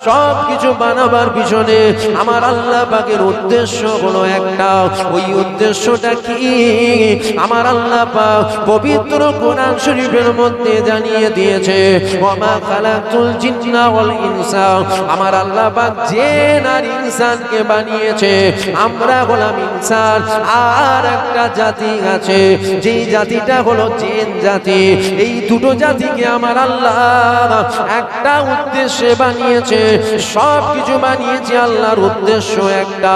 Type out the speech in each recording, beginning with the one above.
সব কিছু বানাবার পিছনে আমার আল্লাহ পাকের উদ্দেশ্য হলো একটা। ওই উদ্দেশ্যটা কি? আমার আল্লাহ পাক পবিত্র কোরআন শরীফের মধ্যে জানিয়ে দিয়েছে, ওয়া খালাকুল জিন্না ওয়াল ইনসা। আমার আল্লাহ পাক জিন আর ইনসানকে বানিয়েছে। আমরা হলাম ইনসান, আর একটা জাতি আছে, যেই জাতিটা হলো জিন জাতি। এই দুটো জাতিকে আমার আল্লাহ একটা উদ্দেশ্যে বানিয়েছে। সব কিছু বানিয়েছে আল্লাহর উদ্দেশ্য একটা,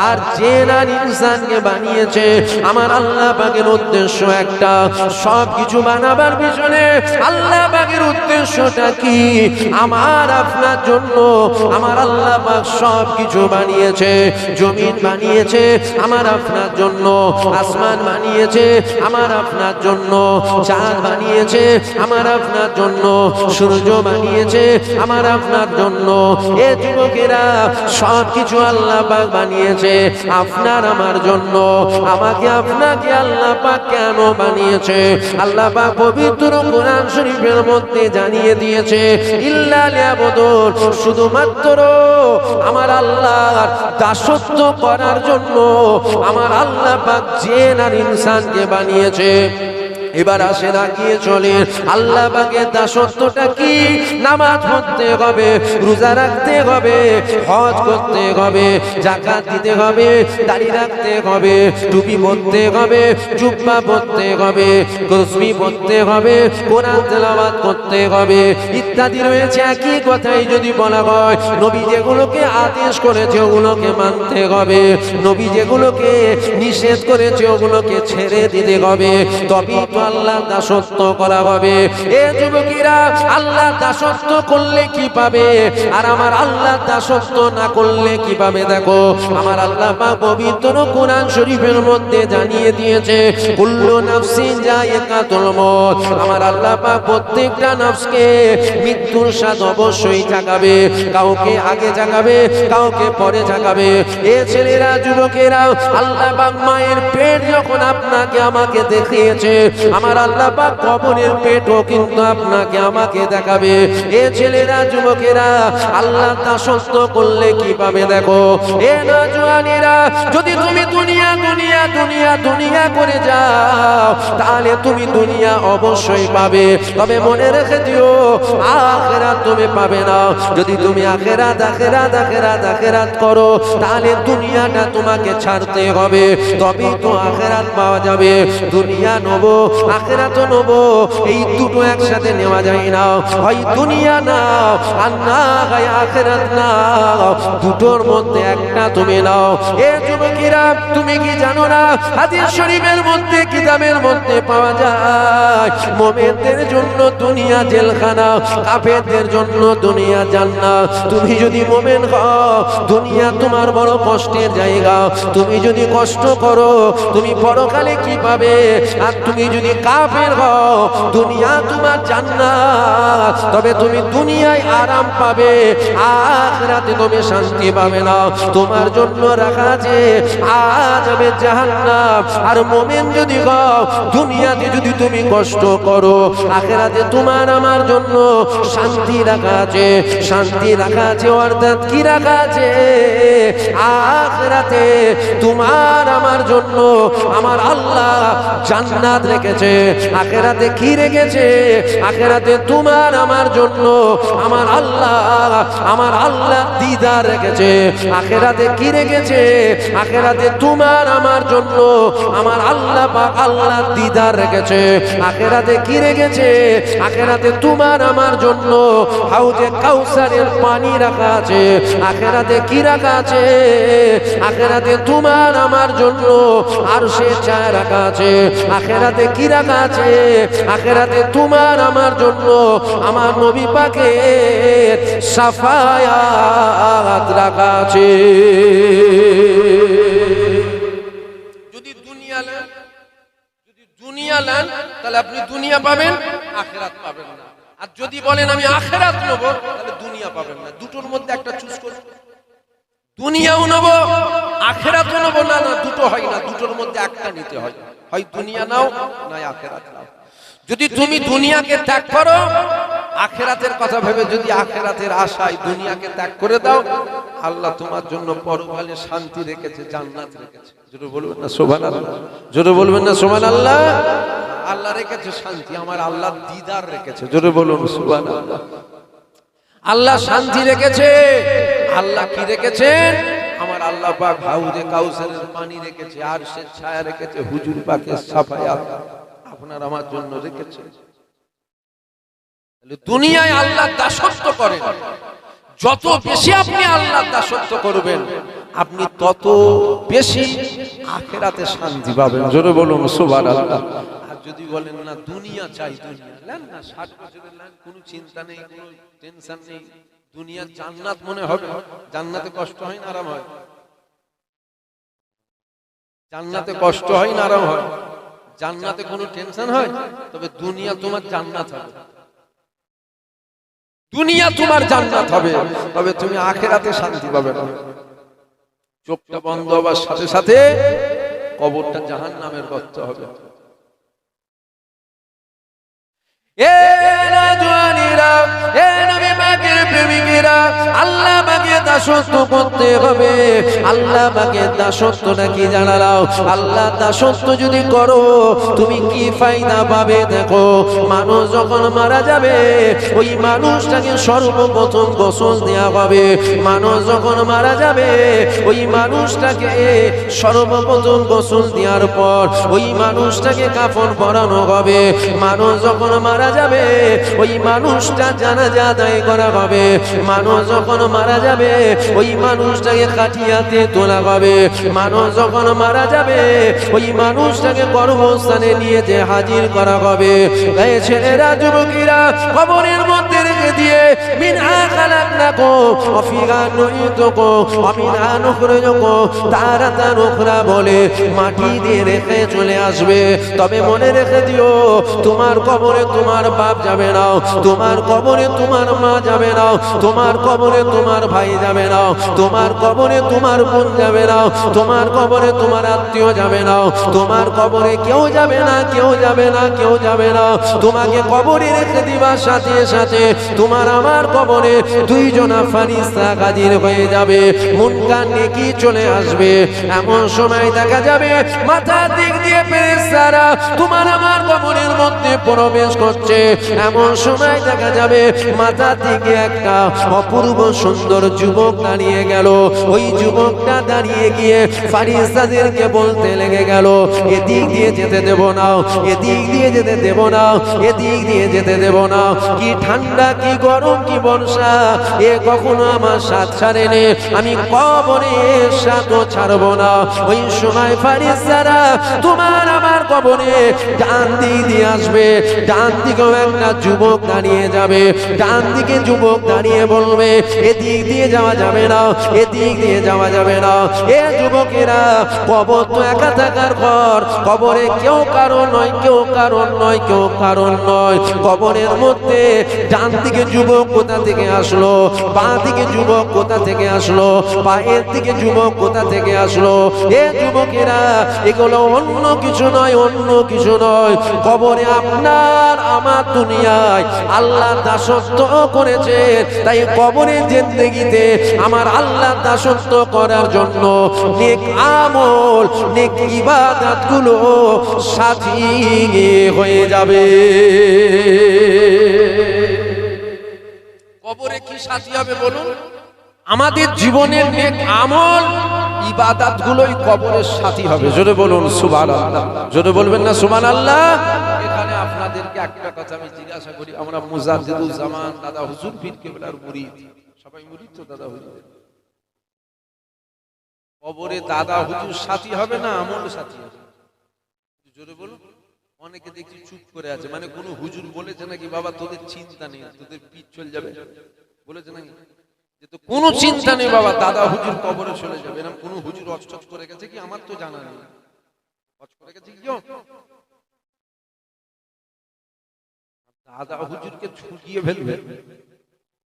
আর জিন আর ইনসানকে বানিয়েছে আমার আল্লাহ পাকের উদ্দেশ্য একটা। সব কিছু বানাবার পিছনে আল্লাহ পাকের উদ্দেশ্যটা কি? আমার আপনার জন্য আমার আল্লাহ পাক সব কিছু বানিয়েছে। জমিন বানিয়েছে আমার আপনার জন্য, আসমান বানিয়েছে আমার আপনার জন্য, চাঁদ বানিয়েছে আমার আপনার জন্য, সূর্য বানিয়েছে আমার আপনার জন্য। এ যুবকেরা, সব কিছু আল্লাহ পাক বানিয়েছে আপনার আমার জন্য। আমাকে আপনাকে আল্লাহ পাক কেন বানিয়েছে? আল্লাহ পাক পবিত্র কোরআন শরীফের মধ্যে জানিয়ে দিয়েছে, ইল্লা লিয়াবুদুন, শুধুমাত্র আমার আল্লাহর দাসত্ব করার জন্য আমার আল্লাহ পাক জিন আর ইনসানকে বানিয়েছে। এবার আসে রাখিয়ে চলে আল্লাহ পাকের দাসত্বটা কি? নামাজ পড়তে হবে, রোজা রাখতে হবে, হজ করতে হবে, যাকাত দিতে হবে, দাড়ি রাখতে হবে, টুপি পরতে হবে, জুব্বা পরতে হবে, তসবিহ পড়তে হবে, কোরআন তেলাওয়াত করতে হবে, ইত্যাদি রয়েছে। একই কথাই যদি বলা হয়, নবী যেগুলোকে আদেশ করেছে ওগুলোকে মানতে হবে, নবী যেগুলোকে নিষেধ করেছে ওগুলোকে ছেড়ে দিতে হবে, তবেই তো আল্লাহ দাসত্ব করা হবে। এ যুবকেরা, আল্লাহ দাসত্ব করলে কি পাবে, আর আমার আল্লাহ দাসত্ব না করলে কি পাবে? দেখো, আমার আল্লাহ পাক পবিত্র কোরআন শরীফের মধ্যে জানিয়ে দিয়েছে, কুল্লু নাফসিন যায়িকাতুল মউত। আমার আল্লাহ পাক প্রত্যেকটা নফসকে মৃত্যুর স্বাদ অবশ্যই চাখাবে। কাউকে আগে চাখাবে, কাউকে পরে চাখাবে। এ ছেলেরা, যুবকেরা, আল্লাহ পাক মায়ের পেট যখন আপনাকে আমাকে দেখিয়েছে, আমার আল্লাহ পাক কবরের পেটও কিন্তু আপনাকে আমাকে দেখাবে। এ ছেলেরা, যুবকেরা, আল্লাহ দাসত্ব করলে কি পাবে? দেখো, এ নওজওয়ানেরা, যদি তুমি দুনিয়া দুনিয়া দুনিয়া দুনিয়া করে যাও, তাহলে তুমি দুনিয়া অবশ্যই পাবে, তবে মনে রেখে দিও আখিরাত তুমি পাবে না। যদি তুমি আখিরাত আখিরাত আখিরাত আখিরাত করো, তাহলে দুনিয়াটা তোমাকে ছাড়তে হবে, তবেই তো আখিরাত পাওয়া যাবে। দুনিয়া নেবো, আখিরাত নেবো, এই দুটো একসাথে নেওয়া যায় না। হয় দুনিয়া নাও আর না হয় আখিরাত নাও, দুটোর মধ্যে একটা তুমি নাও। এ যুবকেরা, তুমি কি জানো না, হাদিস শরীফের মধ্যে, কিতাবের মধ্যে পাওয়া যায়, মুমিনদের জন্য দুনিয়া জেলখানা, কাফেরদের জন্য দুনিয়া জান্নাত। তুমি যদি মুমিন হও, দুনিয়া তোমার বড় কষ্টের জায়গা। তুমি যদি কষ্ট করো, তুমি পরকালে কি পাবে? আর তুমি যদি কাফের হও, দুনিয়া তোমার জান্নাত, তবে তুমি দুনিয়ায় আরাম পাবে, আখিরাতে তুমি শান্তি পাবে না। তোমার জন্য রাখা আছে আযাবে জাহান্নাম। আর মুমিন যদি হও, দুনিয়াতে যদি তুমি কষ্ট করো, আখিরাতে তোমার আমার জন্য শান্তি রাখা আছে। শান্তি রাখা আছে অর্থাৎ কি রাখা আছে? আখিরাতে তোমার আমার জন্য আমার আল্লাহ জান্নাত রেখেছে। আখিরাতে কি রেখেছে? আখিরাতে তোমার আমার জন্য আমার আল্লাহ দিদার রেখেছে। আখিরাতে কি রেখেছে? আখিরাতে তোমার আমার জন্য আমার আল্লাহ পাক আল্লাহ দিদার রেখেছে। আখিরাতে কি রেখেছে? আখিরাতে তোমার আমার জন্য হাউজে কাউসারের পানি রাখা আছে। আখিরাতে কি রাখা আছে? আখিরাতে তোমার আমার জন্য আরশে ছায়া রাখা আছে। আখিরাতে কি রাখা আছে? আখিরাতে তোমার আমার জন্য আমার নবী পাকের শাফায়াত রাখা আছে। যদি দুনিয়া নেন, তাহলে আপনি দুনিয়া পাবেন, আখিরাত পাবেন না। আর যদি বলেন আমি আখিরাত নেব, তাহলে দুনিয়া পাবেন না। দুটোর মধ্যে একটা চুজ করুন। দুনিয়াও নেব, আখিরাতও নেব, না না, দুটো হয় না, দুটোর মধ্যে একটা নিতে হয়। হয় দুনিয়া নাও, নয় আখিরাত নাও। যদি তুমি দুনিয়াকে ত্যাগ করো, আখিরাতের কথা ভেবে যদি আখিরাতের আশায় দুনিয়াকে ত্যাগ করে দাও, আল্লাহ তোমার জন্য পরকালে শান্তি রেখেছে, জান্নাত রেখেছে। জোরে বলবেন না সুবহানাল্লাহ, জোরে বলবেন না সুবহানাল্লাহ। আল্লাহ রেখেছে শান্তি, আমার আল্লাহ দিদার রেখেছে। জোরে বলুন সুবহানাল্লাহ। আল্লাহ শান্তি রেখেছে। আল্লাহ কি রেখেছেন? আমার আল্লাহ পাক হাউজে কাউসারের পানি রেখেছে, আরশের ছায়া রেখেছে, হুজুর পাকের সাফায়াত আপনার আমার জন্য রেখেছে। দুনিয়ায় আল্লাহর দাসত্ব করেন, যত বেশি আপনি আল্লাহর দাসত্ব করবেন আপনি তত বেশি আখিরাতে শান্তি পাবেন। জোরে বলুন সুবহানাল্লাহ। আর যদি বলেন না দুনিয়া চাই, দুনিয়া নেন না, 60 বছরের নেন, কোনো চিন্তা নেই, কোনো টেনশন নেই, দুনিয়ার জান্নাত মনে হবে। জান্নাতে কষ্ট হয় না আরাম হয়? জান্নাতে কষ্ট হয় না আরাম হয়? জান্নাতে কোনো টেনশন হয়? তবে দুনিয়া তোমার জান্নাত হবে, দুনিয়া তোমার জান্নাত হবে, তবে তুমি আখিরাতে শান্তি পাবে না। চোখটা বন্ধ হবার সাথে সাথে কবরটা জাহান্নামের গর্ত হবে। এ রাজওয়ানিরা, এ নবী পাকের প্রেমিকেরা, আল্লাহ পাকের দাসত্ব করতে হবে। আল্লাহ পাকের দাসত্বটা কি জানালাও? আল্লাহ দাসত্ব যদি করো তুমি কি ফায়দা পাবে? দেখো, মানুষ যখন মারা যাবে ওই মানুষটাকে সর্বপ্রথম গোসল দেওয়া হবে। মানুষ যখন মারা যাবে ওই মানুষটাকে সর্বপ্রথম গোসল দেওয়ার পর ওই মানুষটাকে কাফন পরানো হবে। মানুষ যখন মারা যাবে ওই মানুষটা জানাজা আদায় করা হবে। মানুষ যখন মারা যাবে ওই মানুষটাকে খাটিয়াতে তোলা হবে। মানুষ যখন মারা যাবে ওই মানুষটাকে কর্মস্থানে নিয়ে যে হাজির করা হবে। এই ছেলেরা, যুবকেরা, কবরের মধ্যে রেখে দিয়ে মিনহা খালাকনাকুম ওয়া ফিহা নুঈদুকুম ওয়া মিনহা নুখরিজুকুম তারাতান উখরা বলে মাটি দিয়ে রেখে চলে আসবে। তবে মনে রেখে দিও, তোমার কবরে তোমার বাপ যাবে না, তোমার কবরে তোমার মা যাবে না, তোমার কবরে তোমার ভাই যাবে না, তোমার কবরে তোমার বোন যাবে না, তোমার কবরে তোমার আত্মীয় যাবে না, তোমার কবরে কেউ যাবে না, কেউ যাবে না, কেউ যাবে না। তোমাকে কবরে রেখে দিবার সাথে সাথে তোমার আমার কবরে দুইজনা ফেরেশতা হাজির হয়ে যাবে, মুনকার নেকি চলে আসবে। এমন সময় দেখা যাবে মাথার দিক দিয়ে ফেরেশতারা তোমার আমার কবরের মধ্যে প্রবেশ করছে। এমন সময় দেখা যাবে মাথা থেকে একটা অপূর্ব সুন্দর যুবক দাঁড়িয়ে গেল। ওই যুবকটা দাঁড়িয়ে গিয়ে ফেরেশতাদেরকে বলতে লেগে গেল, এদিক দিয়ে যেতে দেব না, এদিক দিয়ে যেতে দেব না, এদিক দিয়ে যেতে দেব না। কি ঠান্ডা, কি গরম, কি বর্ষা, এ কখনো আমার সাথ ছাড়েনি, আমি কবরে সাথও ছাড়বো না। ওই সময় ফেরেশতারা তোমার আমার কবরে ডান দিক দিয়ে আসবে। ডান দিকেও একটা যুবক দাঁড়িয়ে যাবে। ডান দিকে যুবক দাঁড়িয়ে বলবে, এদিক দিয়ে যাওয়া যাবে না, এদিক দিয়ে যাওয়া যাবে না। এ যুবকেরা, কবর তো একা থাকার ঘর, কবরে কেউ কারণ নয়, কেউ কারণ নয়, কেউ কারণ নয়। কবরের মধ্যে ডান দিকে যুবক কোথা থেকে আসলো, বাঁ দিকে যুবক কোথা থেকে আসলো, পায়ের দিকে যুবক কোথা থেকে আসলো? এ যুবকেরা, এগুলো অন্য কিছু নয়, অন্য কিছু নয়। কবরে আপনার আমার দুনিয়ায় আল্লাহ দাসত্ব করেছে, তাই কবরের জিন্দেগিতে আমার আল্লাহ দাসত্ব করার জন্য নেক আমল, নেক ইবাদত গুলো সাথী হয়ে যাবে। কবরে কি সাথী হবে বলুন? আমাদের জীবনের নেক আমল, ইবাদত গুলোই কবরের সাথী হবে। জোরে বলুন সুবহানাল্লাহ, জোরে বলবেন না সুবহানাল্লাহ। এখানে আপনাদেরকে একটা কথা আমি জিজ্ঞাসা করি, আমরা মুজাদ্দিদুল জামান দাদা হুজুর পীর কেবলার মুরিদ, সবাই মুরিদ তো দাদা হুজুর, কবরে দাদা হুজুর সাথী হবে না আমল সাথী হবে? জোরে বলুন। অনেকে দেখছি চুপ করে আছে, মানে কোন হুজুর বলেছে নাকি বাবা তোদের চিন্তা নেই, তোদের পিঠ চলে যাবে, বলেছে নাকি? যে তো কোনো চিন্তা নেই বাবা, দাদা হুজুর কবরে চলে যাবে, এরকম কোন হুজুর অস্টচ করে গেছে কি? আমার তো জানা নেই। অস্টচ করে গেছে কি? দাদা হুজুরকে ছুটিয়ে ফেলবে।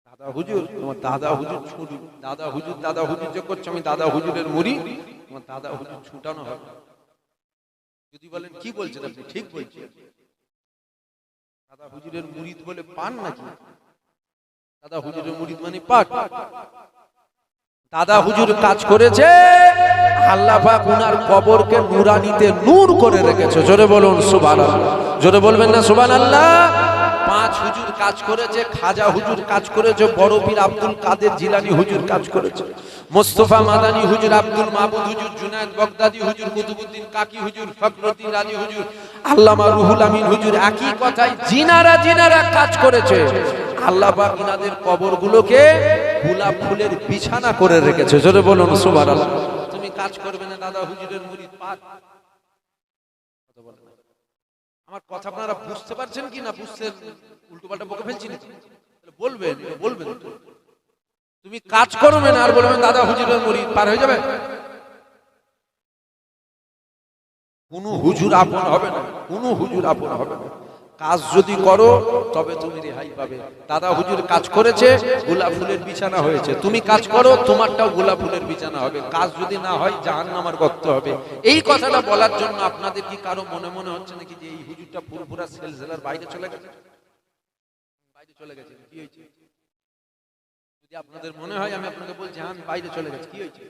দাদা হুজুর, তোমার দাদা হুজুর ছুটি, দাদা হুজুর, দাদা হুজুর যে করছে আমি দাদা হুজুরের মুরিদ, তোমার দাদা হুজুর ছুটানো হবে। যদি বলেন কি বলছেন আপনি, ঠিক বলছেন। দাদা হুজুরের মুরিদ বলে পান নাকি? দাদা হুজুরের মুরিদ মানে পান? দাদা হুজুর কাজ করেছে, আল্লাহ পাক উনার কবরকে নূরানিতে নূর করে রেখেছে। জোরে বলুন সুবহানাল্লাহ। জোরে বলবেন না সুবহানাল্লাহ? পাঁচ হুজুর কাজ করেছে, খাজা হুজুর কাজ করেছে, বড় পীর আব্দুল কাদের জিলানী হুজুর কাজ করেছে, মুস্তাফা মাদানী হুজুর, আব্দুল মাহমুদ হুজুর, জুনায়েদ বাগদাদি হুজুর, কুতুবউদ্দিন কাকি হুজুর, ফখরুদ্দিন রাজি হুজুর, আল্লামা রুহুল আমিন হুজুর, একই কথাই জিনারা কাজ করেছে। আল্লাহ পাক ইনাদের কবরগুলোকে গোলাপ ফুলের বিছানা করে রেখেছে। জোরে বলুন সুবহানাল্লাহ। তুমি কাজ করবে না, দাদা হুজুরের মুরিদ পাক? কথা বলেন না। আমার কথা আপনারা বুঝতে পারছেন কি না? বুঝছেন? উল্টোপাল্টা বকে ফেলছি না? বলবেন বলবেন। তুমি কাজ করবে না আর বলবেন দাদা হুজুরের মুরিদ, পার হয়ে যাবে? কোন হুজুর আপন হবে না, কোন হুজুর আপন হবে না। কাজ যদি করো তবে তুমি রেহাই পাবে। দাদা হুজুর কাজ করেছে, গোলাপ ফুলের বিছানা হয়েছে। তুমি কাজ করো, তোমারটাও গোলাপ ফুলের বিছানা হবে। কাজ যদি না হয় জাহান্নামের গর্ত হবে। এই কথাটা বলার জন্য আপনাদের কি কারো মনে মনে হচ্ছে নাকি যে এই হুজুরটা ফুরফুরা সেলজেলার বাইরে চলে গেছে? বাইরে চলে গেছে, কি হয়েছে? যদি আপনাদের মনে হয়, আমি আপনাকে বলছি হ্যাঁ আমি বাইরে চলে গেছি, কি হয়েছে?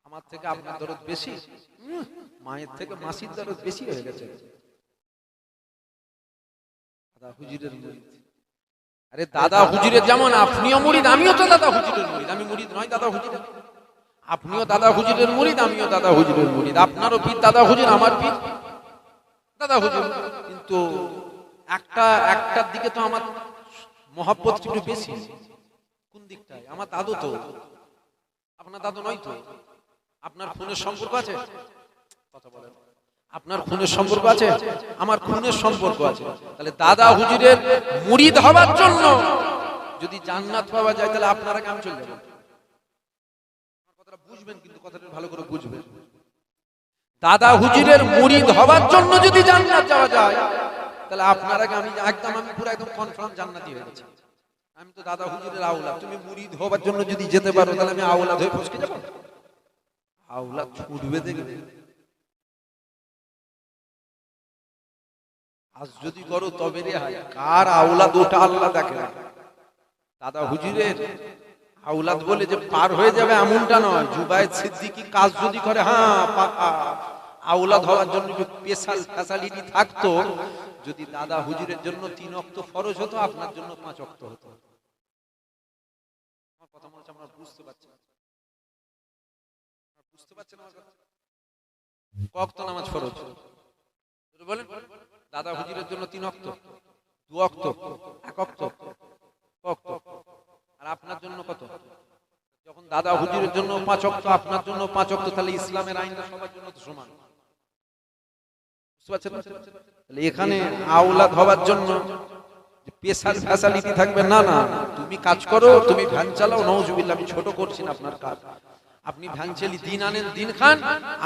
আমার থেকে আপনার দরদ বেশি? মায়ের থেকে মাসির দরদ বেশি হয়ে গেছে। দাদা হুজুরের মুরিদ। আরে দাদা হুজুরের যেমন আপনিও মুরিদ, আমিও তো দাদা হুজুরের মুরিদ। আমি মুরিদ নয় দাদা হুজুরের? আপনিও দাদা হুজুরের মুরিদ, আমিও দাদা হুজুরের মুরিদ। আপনারও পীর দাদা হুজুর, আমার পীর দাদা হুজুর। কিন্তু একটার দিকে তো আমার মহব্বত একটু বেশি। কোন দিকটায়? আমার দাদু তো, আপনার দাদু নয় তো? আপনার খুনের সম্পর্ক আছে? কথা বলেন। আপনার খুনের সম্পর্ক আছে, আমার খুনের সম্পর্ক আছে। তাহলে দাদা হুজুরের মুরিদ হওয়ার জন্য যদি জান্নাত পাওয়া যায়, তাহলে আপনারা কেমন চলে যাবেন? কথাটা বুঝবেন, কিন্তু কথাটা ভালো করে বুঝবেন। দাদা হুজুরের মুরিদ হওয়ার জন্য যদি জান্নাত যাওয়া যায়, তাহলে আপনারা আমি একদম, আমি পুরো একদম কনফার্ম জান্নাতি হয়ে গেছে। আমি তো দাদা হুজুরের আওলাদ। তুমি মুরিদ হওয়ার জন্য যদি যেতে পারো, তাহলে আমি আওলাদ হয়ে ফসকে যাব? আওলাদ ছুটবে দেখবে। আজ যদি করো তবে রেহাই। কার আওলাদ ওটা আল্লাহ দেখে না। দাদা হুজুরের আওলাদ বলে যে পার হয়ে যাবে এমনটা নয়। জুবায়েদ সিদ্দিকী কাজ যদি করে, হ্যাঁ আওলাদ হওয়ার জন্য স্পেশাল ফ্যাসিলিটি থাকতো। যদি দাদা হুজুরের জন্য 3 ওয়াক্ত ফরজ হতো, আপনার জন্য 5 ওয়াক্ত হতো। আমার কথা মনে হচ্ছে আপনারা বুঝতে পারছেন? বুঝতে পারছেন আমার কথা? কত নামাজ ফরজ বলেন? দাদা হুজুরের জন্য 3 ওয়াক্ত, 2 ওয়াক্ত, 1 ওয়াক্ত, ওয়াক্ত। আর আপনার জন্য কত? যখন দাদা হুজুরের জন্য 5 ওয়াক্ত, আপনার জন্য 5 ওয়াক্ত, তাহলে ইসলামের আইনটা সবার জন্য তো সমান। বুঝতে পারছেন? তাহলে এখানে আওলাদ হওয়ার জন্য স্পেশাল ফ্যাসিলিটি থাকবে না। না, তুমি কাজ করো, তুমি ভ্যান চালাও, নাউজুবিল্লাহ, আমি ছোট করছি না আপনার কাজ। আপনি ভ্যান চালিয়ে দিন আনেন দিন খান,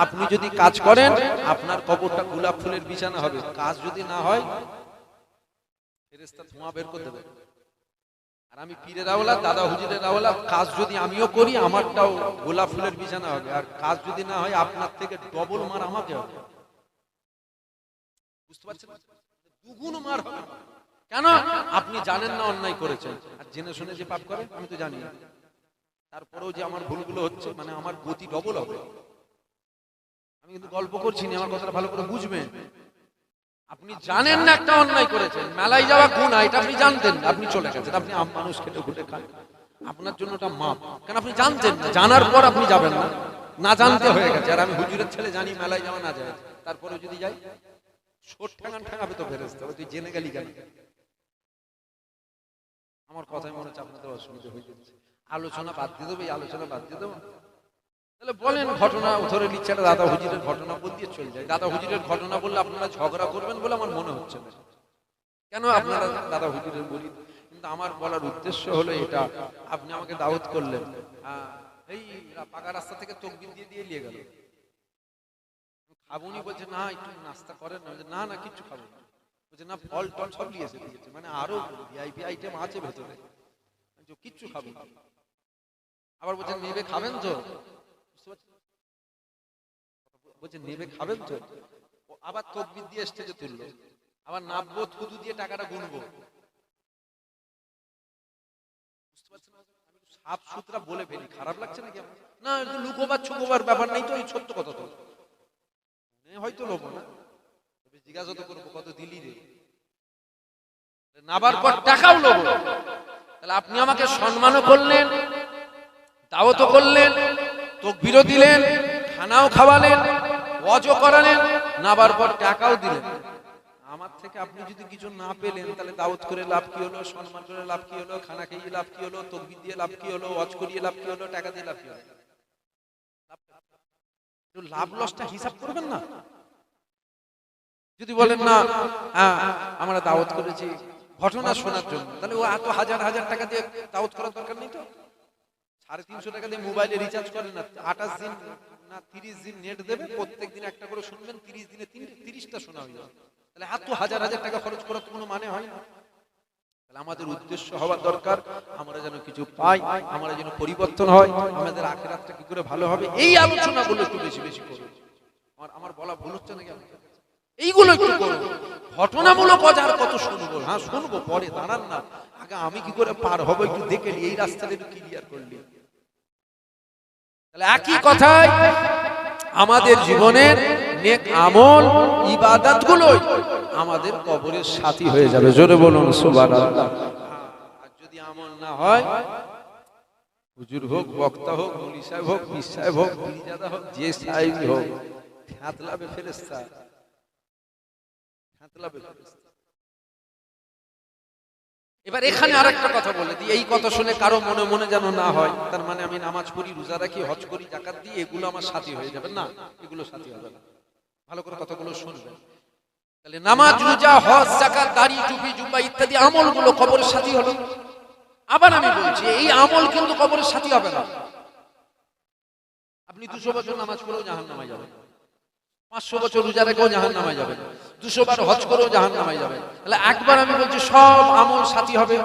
আপনি যদি কাজ করেন, আপনার কবরটা গোলাপ ফুলের বিছানা হবে। কাজ যদি না হয়, ফেরেশতা ধোঁয়া বের করে দেবে। আর আমি পীরের আওলাদ, দাদা হুজুরের আওলাদ। কাজ যদি আমিও করি, আমারটাও গোলাপ ফুলের বিছানা হবে। আর কাজ যদি না হয়, আপনার থেকে ডবল মার আমাকে হবে। বুঝতে পারছেন? দুগুণ মার হবে। কেন? আপনি জানেন না অন্যায় করেছেন, আর জেনে শুনে যে পাপ করেন, আমি তো জানি না। তারপরেও যে আমার ভুলগুলো হচ্ছে, মানে আমার গতি ডবল হবে। আমি কিন্তু গল্প করছি না, আমার কথাটা ভালো করে বুঝবেন। আপনি জানেন না একটা অন্যায় করেছেন, মেলায় যাওয়া গুনাহ, এটা আপনি জানতেন না, আপনি চলে গেছেন, আপনি মানুষ খেটে ঘুটে খান, আপনার জন্য ওটা মাপ। কেন? আপনি জানতেন না, জানার পর আপনি যাবেন না, না জানতে হয়ে গেছে। আর আমি হুজুরের ছেলে, জানি মেলায় যাওয়া না যায়, তারপরে যদি যাই, ছোট ঠেঙাবে তো ফেরেশতা, তুই জেনে গেলি কেন? আমার কথাই মনে হচ্ছে আপনাদের অসুবিধা হয়ে যাচ্ছে। আলোচনা বাদ দিয়ে দেবো, এই আলোচনা বাদ দিয়ে দেবো। তাহলে বলেন, ঘটনা ধরে নিচ্ছে, দাদা হুজুরের ঘটনা বল দিয়ে চলে যায়। দাদা হুজুরের ঘটনা বললে আপনারা ঝগড়া করবেন বলে আমার মনে হচ্ছে না। কেন? আপনারা দাদা হুজুরের বলি। কিন্তু আমার বলার উদ্দেশ্য হলো এটা, আপনি আমাকে দাওয়াত করলেন, এই পাকা রাস্তা থেকে তকবির দিয়ে দিয়ে নিয়ে গেল। খাবুনি বলছে, না একটু নাস্তা করেন না। না কিচ্ছু খাবো না। বলছে না, ফল টল সব নিয়ে এসে দিয়েছে, মানে আরো ভিআইপি আইটেম আছে ভেতরে, কিচ্ছু খাবো না। আবার বলছে নেবে খাবেন তো? বলছে নেবে খাবেন তো? আবার তকবির দিয়ে স্টেজে তুললো, আবার নাববো, থুতু দিয়ে টাকাটা গুনবো। সাফ সুতরা বলে ফেলি, খারাপ লাগছে নাকি? না, লুকোবার ছুকোবার ব্যাপার নেই তো, এই সত্য কথা তো হয়তো লোক না, জিজ্ঞাসা তো করবো কত দিলি রে, নাবার পর টাকাও লোক। তাহলে আপনি আমাকে সম্মানও করলেন, দাওয়াতও করলেন, তাকবীরও দিলেন, খানাও খাওয়ালেন, ওয়াজও করালেন, নাবার পর টাকাও দিলেন। আমার থেকে আপনি যদি কিছু না পেলেন, তাহলে দাওয়াত করে লাভ কি হলো, সম্মান করে লাভ কি হলো, খানা খেয়ে লাভ কি হলো, তাকবীর দিয়ে লাভ কি হলো, ওয়াজ করিয়ে লাভ কি হলো, টাকা দিয়ে লাভ কি হলো? লাভ লসটা হিসাব করবেন না। যদি বলেন না আমরা দাওয়াত করেছি ঘটনা শোনার জন্য, তাহলে ও এত হাজার হাজার টাকা দিয়ে দাওয়াত করার দরকার নেই তো। 350 টাকা দিয়ে মোবাইলে রিচার্জ করেন না, 28 দিন না 30 দিন নেট দেবে, প্রত্যেক দিন একটা করে শুনবেন, 30 দিনে 30টা শোনা হয়ে যাবে। তাহলে এত হাজার হাজার টাকা খরচ করার কোনো মানে হয় না। তাহলে আমাদের উদ্দেশ্য হওয়া দরকার আমরা যেন কিছু পাই, আমরা যেন পরিবর্তন হয়, আমাদের আখিরাতটা কি করে ভালো হবে, এই আলোচনাগুলো একটু বেশি বেশি করুন। আমার বলা ভুল হচ্ছে নাকি? এইগুলো একটু করুন। ঘটনামূলক আর কত শুনবো? হ্যাঁ শুনবো, পরে দাঁড়ান না, আগে আমি কি করে পার হবো একটু দেখে এই রাস্তাটা একটু ক্লিয়ার করলি। তাহলে একই কথাই আমাদের জীবনের নেক আমল ইবাদতগুলো আমাদের কবরের সাথী হয়ে যাবে। জোরে বলুন সুবহানাল্লাহ। আর যদি আমল না হয়, হুজুর হোক, বক্তা হোক, মুলি সাহেব হোক, পীর সাহেব হোক, পীরজাদা হোক, যে সাহেবই হোক, হাতলাবে ফেরেশতা, হাতলাবে ফেরেশতা। এবার এখানে আরেকটা কথা বলে দিই, এই কথা শুনে কারো মনে মনে যেন না হয় তার মানে আমি নামাজ পড়ি, রোজা রাখি, হজ করি, যাকাত দিই, এগুলো আমার সাথী হয়ে যাবে। না, এগুলো সাথী হবে না। ভালো করে কথাগুলো শুনবেন। তাহলে নামাজ, রোজা, হজ, যাকাত, দাড়ি, টুপি, জুব্বা ইত্যাদি আমলগুলো কবরের সাথী হলো। আবার আমি বলছি এই আমল কিন্তু কবরের সাথী হবে না। আপনি 200 বছর নামাজ পড়েও জাহান্নামে যাবেন, 500 বছর রোজা রেখেও জাহান্নামে যাবেন, 200 বার হজ করেও জাহান্নামে যাবেন। তাহলে একবার আমি বলছি সব আমল সাথী হবে,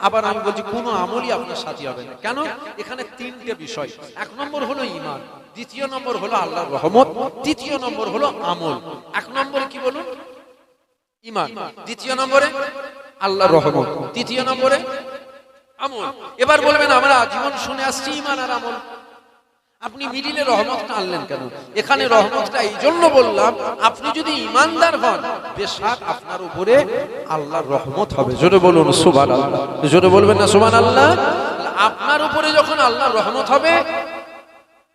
আবার আমি বলছি কোনো আমলই আপনার সাথী হবে না। কেন? এখানে তিনটে বিষয়। 1 নম্বর হলো ঈমান, দ্বিতীয় নম্বর হলো আল্লাহর রহমত, তৃতীয় নম্বর হলো আমল। 1 নম্বরে কি বলুন? ঈমান, দ্বিতীয় নম্বরে আল্লাহর রহমত, তৃতীয় নম্বরে আমল। এবার বলবেন আমরা জীবন শুনে আসছি ঈমান আর আমল, আপনি মিডিলে রহমতটা আনলেন কেন? এখানে রহমতটা এই জন্য বললাম, আপনি যদি ঈমানদার হন বেশক আপনার উপরে আল্লাহর রহমত হবে। জোরে বলুন সুবহানাল্লাহ। জোরে বলবেন না সুবহানাল্লাহ? আপনার উপরে যখন আল্লাহর রহমত হবে,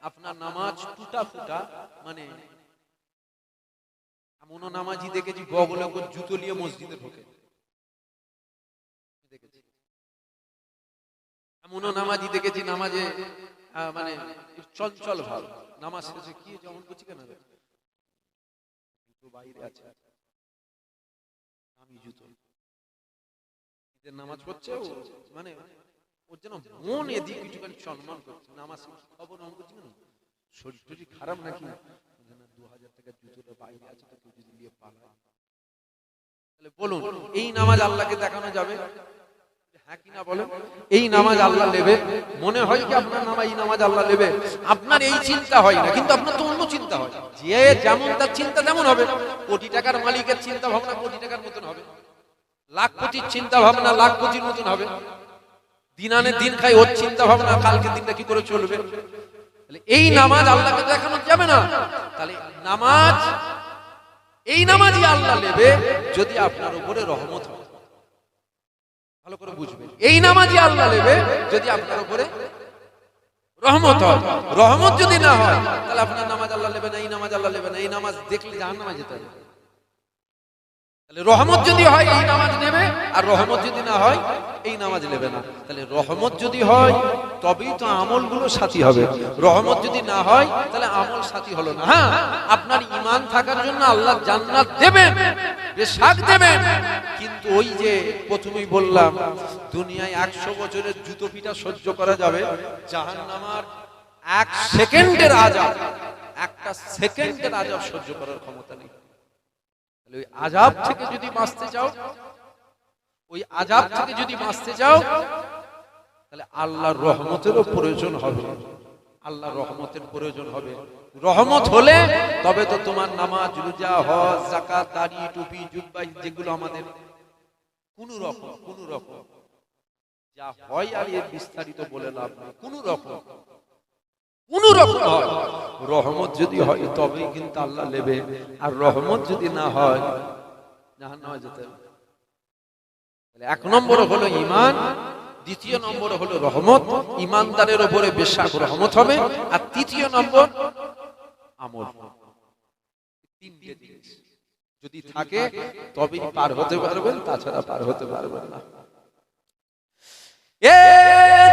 আপনার নামাজ টুটা ফুটা, মানে এমন নামাজি দেখেছি বগলে করে জুতো নিয়ে মসজিদে ঢোকে, দেখেছি এমন নামাজি দেখেছি নামাজে মানে চঞ্চল ভাব, নামাজ শেষে কি যেমন করছি কেন বাইরে আছে আমি জুতো নামাজ পড়ছে, মানে ওর যেন মন এদিকে কিছুখানি সম্মান করছে, নামাজ খবর মন করছে কেন, শরীর টরীর খারাপ নাকি, 2000 টাকার জুতোটা বাইরে আছে তো কেউ যদি নিয়ে পালায়। তাহলে বলুন এই নামাজ আল্লাহকে দেখানো যাবে? হ্যাঁ কিনা বলেন? এই নামাজ আল্লাহ নেবে? মনে হয় কি আপনার এই নামাজ আল্লাহ নেবে? আপনার এই চিন্তা হয় না, কিন্তু আপনার তো অন্য চিন্তা হয়। যে যেমন তার চিন্তা তেমন হবে। কোটি টাকার মালিকের চিন্তা ভাবনা কোটি টাকার মতন হবে, লাখপতির চিন্তা ভাবনা লাখপতির মতন হবে, দিন আনে দিন খাই ওর চিন্তা ভাবনা কালকে দিনটা কি করে চলবে। তাহলে এই নামাজ আল্লাহকে দেখানো যাবে না। তাহলে নামাজ, এই নামাজই আল্লাহ নেবে যদি আপনার উপরে রহমত হয়। ভালো করে বুঝবেন, এই নামাজই আল্লাহ নেবে যদি আপনার উপরে রহমত হয়। রহমত যদি না হয় তাহলে আপনার নামাজ আল্লাহ নেবে না, এই নামাজ আল্লাহ নেবে না। এই নামাজ দেখলে জাহান্নামে যেতে হবে। তাহলে রহমত যদি হয় এই নামাজ নেবে, আর রহমত যদি না হয় এই নামাজ নেবে না। তাহলে রহমত যদি হয় তবেই তো আমলগুলো সাথী হবে, রহমত যদি না হয় তাহলে আমল সাথী হলো না। হ্যাঁ, আপনার ঈমান থাকার জন্য আল্লাহ জান্নাত দেবেন, বেশক দেবেন, কিন্তু ওই যে প্রথমেই বললাম দুনিয়ায় 100 বছরের জুতো পিটা সহ্য করা যাবে, জাহান্নামের 1 সেকেন্ডের আযাব, 1টা সেকেন্ডের আযাব সহ্য করার ক্ষমতা নেই। ওই আযাব থেকে যদি বাঁচতে চাও, ওই আযাব থেকে যদি বাঁচতে চাও তাহলে আল্লাহর রহমতেরও প্রয়োজন হবে, আল্লাহ রহমতের প্রয়োজন হবে। রহমত হলে তবে তো তোমার নামাজ, রোজা, হজ, যাকাত, দাড়ি, টুপি, জুব্বা যেগুলো আমাদের কোন রকম যা হয় আর এর বিস্তারিত বলে লাভ নেই। কোন রকম হয়। রহমত যদি হয় তবেই কিন্তু আল্লাহ নেবে, আর রহমত যদি না হয় জাহান্নামে যেতে হবে। এক নম্বর হলো ঈমান, দ্বিতীয় নম্বর হলো রহমত। ঈমানদারের উপরে বেশক রহমত হবে। আর তৃতীয় নম্বর আমল। তিনটে জিনিস যদি থাকে তবেই পার হতে পারবেন, তাছাড়া পার হতে পারবেন না। এ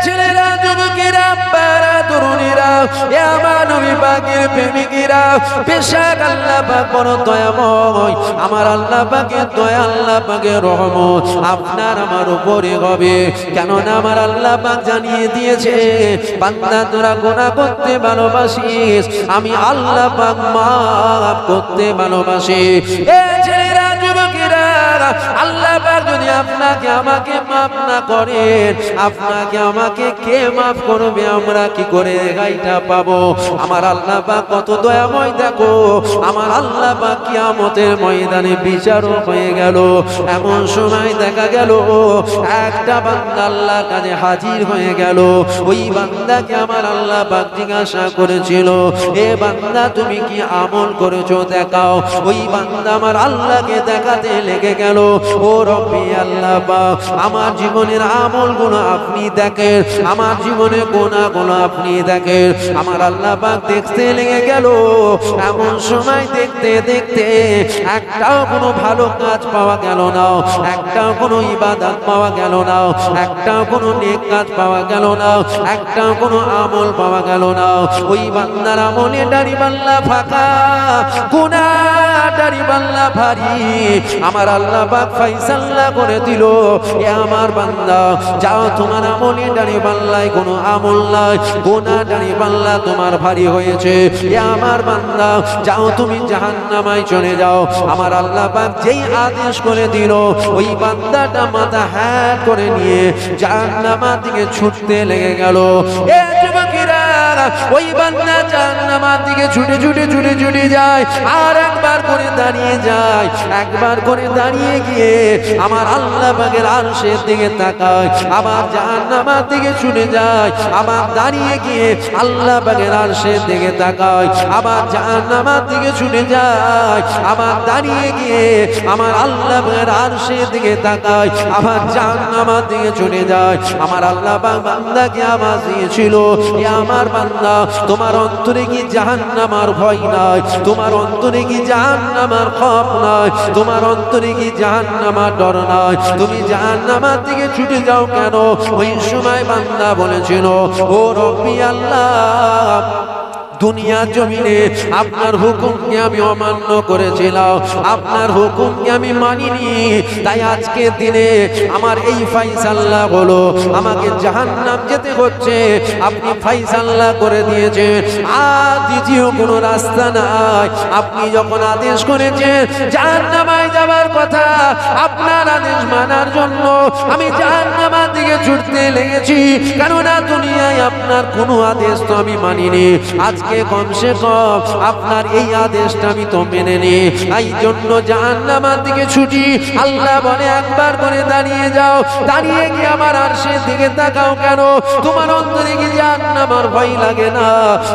ছেলেরা, যুবকেরা, বারা, তরুণীরা, এ আমার নবী পাকের প্রেমিকেরা, বেশক আল্লাহ পাক বড় দয়াময়। আমার আল্লাহ পাকের দয়া, আল্লাহ পাকের রহমত আপনার আমার উপরে হবে। কেননা আমার আল্লাহ পাক জানিয়ে দিয়েছে, বান্দা তোরা গুনাহ করতে ভালোবাসিস, আমি আল্লাহ পাক মাফ করতে ভালোবাসি। এ ছেলেরা, যুবকেরা, আল্লাহ পাক যদি আপনাকে আমাকে মাফ না করেন, আপনাকে আমাকে কে মাফ করবে? আমরা কি করে গাইটা পাবো? আমার আল্লাহ পাক কত দয়াময়। দেখো আমার আল্লাহ পাক কিয়ামতের ময়দানে বিচারক হয়ে গেল। এমন সময় দেখা গেল একটা বান্দা আল্লাহর কাছে হাজির হয়ে গেল। ওই বান্দাকে আমার আল্লাহ পাক জিজ্ঞাসা করেছিল, এ বান্দা তুমি কি আমল করেছো দেখাও। ওই বান্দা আমার আল্লাহকে দেখাতে লেগে গেল। ও রব্বি আল্লাহ পাক, আমার জীবনের আমলগুলো আপনি দেখেন, আমার জীবনে গুনাহগুলো আপনি দেখেন। আমার আল্লাহ পাক দেখতে লেগে গেল। এমন সময় দেখতে দেখতে একটাও কোনো ভালো কাজ পাওয়া গেল না, একটাও কোনো ইবাদত পাওয়া গেল না, একটাও কোনো নেক কাজ পাওয়া গেল না, একটাও কোনো আমল পাওয়া গেল না। ওই বান্দার আমলে দাড়ি পাল্লা ফাঁকা, গুনাহ দাড়ি পাল্লা ভারী। আমার আল্লাহ পাক ফায়সালা করে দিল, এ আমার বান্দা যাও, তোমার আমলে দাড়ি পাল্লায় কোনো আমল নাই, গুনাহ দাড়ি পাল্লা তোমার ভারী হয়েছে। এ আমার বান্দা যাও, তুমি জাহান্নামায় চলে যাও। আমার আল্লাহ পাক যেই আদেশ করে দিল, ওই বান্দাটা মাথা হ্যাট করে নিয়ে জাহান্নামের দিকে ছুটতে লেগে গেল। এ যুবকেরা, ওই বান্দা জাহান্নামের দিকে ছুটে ছুটে ছুটে ছুটে যায়, আর একবার করে দাঁড়িয়ে যায়। একবার করে দাঁড়িয়ে গিয়ে আমার আল্লাহ পাকের আরশের দিকে তাকায়, আবার জাহান্নামের দিকে ছুটে যায়, আবার দাঁড়িয়ে গিয়ে আল্লাহ পাকের আরশের দিকে তাকায়, আবার জাহান্নামের দিকে ছুটে যায়, আবার দাঁড়িয়ে গিয়ে আমার আল্লাহ পাকের আরশের দিকে তাকায়, আবার জাহান্নামের দিকে ছুটে যায়। আমার আল্লাহ পাক বান্দাকে আওয়াজ দিয়েছিল, এ আমার বান্দা, তোমার অন্তরে কি জাহান্নামের ভয় নাই? তোমার অন্তরে কি জাহান্নামের খৌফ নাই? তোমার অন্তরে কি জাহান্নামের ডর নাই? তুমি জাহান্নামের দিকে ছুটে যাও কেন? ওই সময় বান্দা বলেছিল, ও রব্বি আল্লাহ, দুনিয়ার জমিনে আপনার হুকুমকে আমি অমান্য করেছিলাম, আপনার হুকুমকে আমি মানিনি, তাই আজকের দিনে আমার এই ফায়সালা হলো, আমাকে জাহান্নাম যেতে হচ্ছে। আপনি ফায়সালা করে দিয়েছেন, আর দ্বিতীয় কোনো রাস্তা নাই। আপনি যখন আদেশ করেছেন জাহান্নামায় যাবার কথা, আপনার আদেশ মানার জন্য আমি জাহান্নামের দিকে ছুটতে লেগেছি। কেননা দুনিয়ায় আপনার কোনো আদেশ তো আমি মানিনি, আজকে কমসে কম আপনার এই আদেশটা আমি তো মেনে নি, এই জন্য জাহান্নামের দিকে ছুটি। আল্লাহ বলে, একবার করে দাঁড়িয়ে যাও, দাঁড়িয়ে গিয়ে আমার আরশের দিকে তাকাও কেন? তোমার অন্তরে কি জাহান্নামের ভয় লাগে না?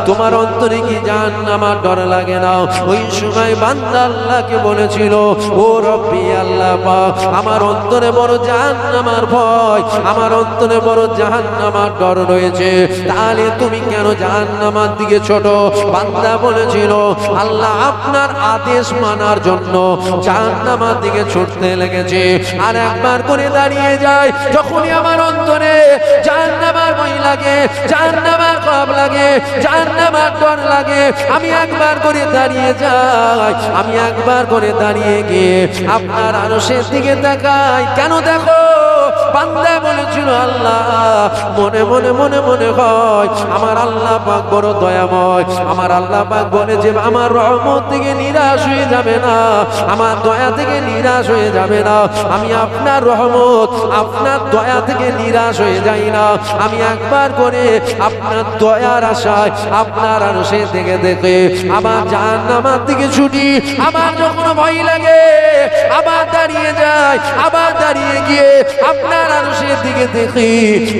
তোমার অন্তরে কি জাহান্নামের ডর লাগে না? ওই সময় বান্দা আল্লাহকে বলেছিল, ও রব্বি আল্লাহ পাক, আমার অন্তরে বড় জাহান্নামের ভয়, আমার অন্তরে বড় জাহান্নামের ডর রয়েছে। তাহলে তুমি কেন জাহান্নামের দিকে ছোট? বান্দা বলেছিল, আল্লাহ আপনার আদেশ মানার জন্য জাহান্নামের দিকে ছুটতে লেগেছে। আর একবার করে দাঁড়িয়ে যায়, যখনই আমার অন্তরে জাহান্নামের ভয় লাগে, জাহান্নামের খৌফ লাগে, জাহান্নামের ডর লাগে, আমি একবার করে দাঁড়িয়ে যাই, আমি একবার করে দাঁড়িয়ে গিয়ে আপনার আরশের দিকে তাকাই। কেন? দেখো বান্দা বলেছিল আল্লাহ মনে মনে মনে মনে হয় আমার আল্লাহ পাক বড় দয়াময়, আমার আল্লাহ পাক বলে যে আমার রহমত থেকে নিরাশ হয়ে যাবে না, আমার দয়া থেকে নিরাশ হয়ে যাবে না। আমি আপনার রহমত আপনার দয়া থেকে নিরাশ হয়ে যাই না, আমি একবার করে আপনার দয়ার আশায় আপনার আরশে থেকে দেখে আবার জাহান্নামের দিকে ছুটি। আবার যখন ভয় লাগে আবার দাঁড়িয়ে যায়, আবার দাঁড়িয়ে গিয়ে আপনার আরশের দিকে দেখি।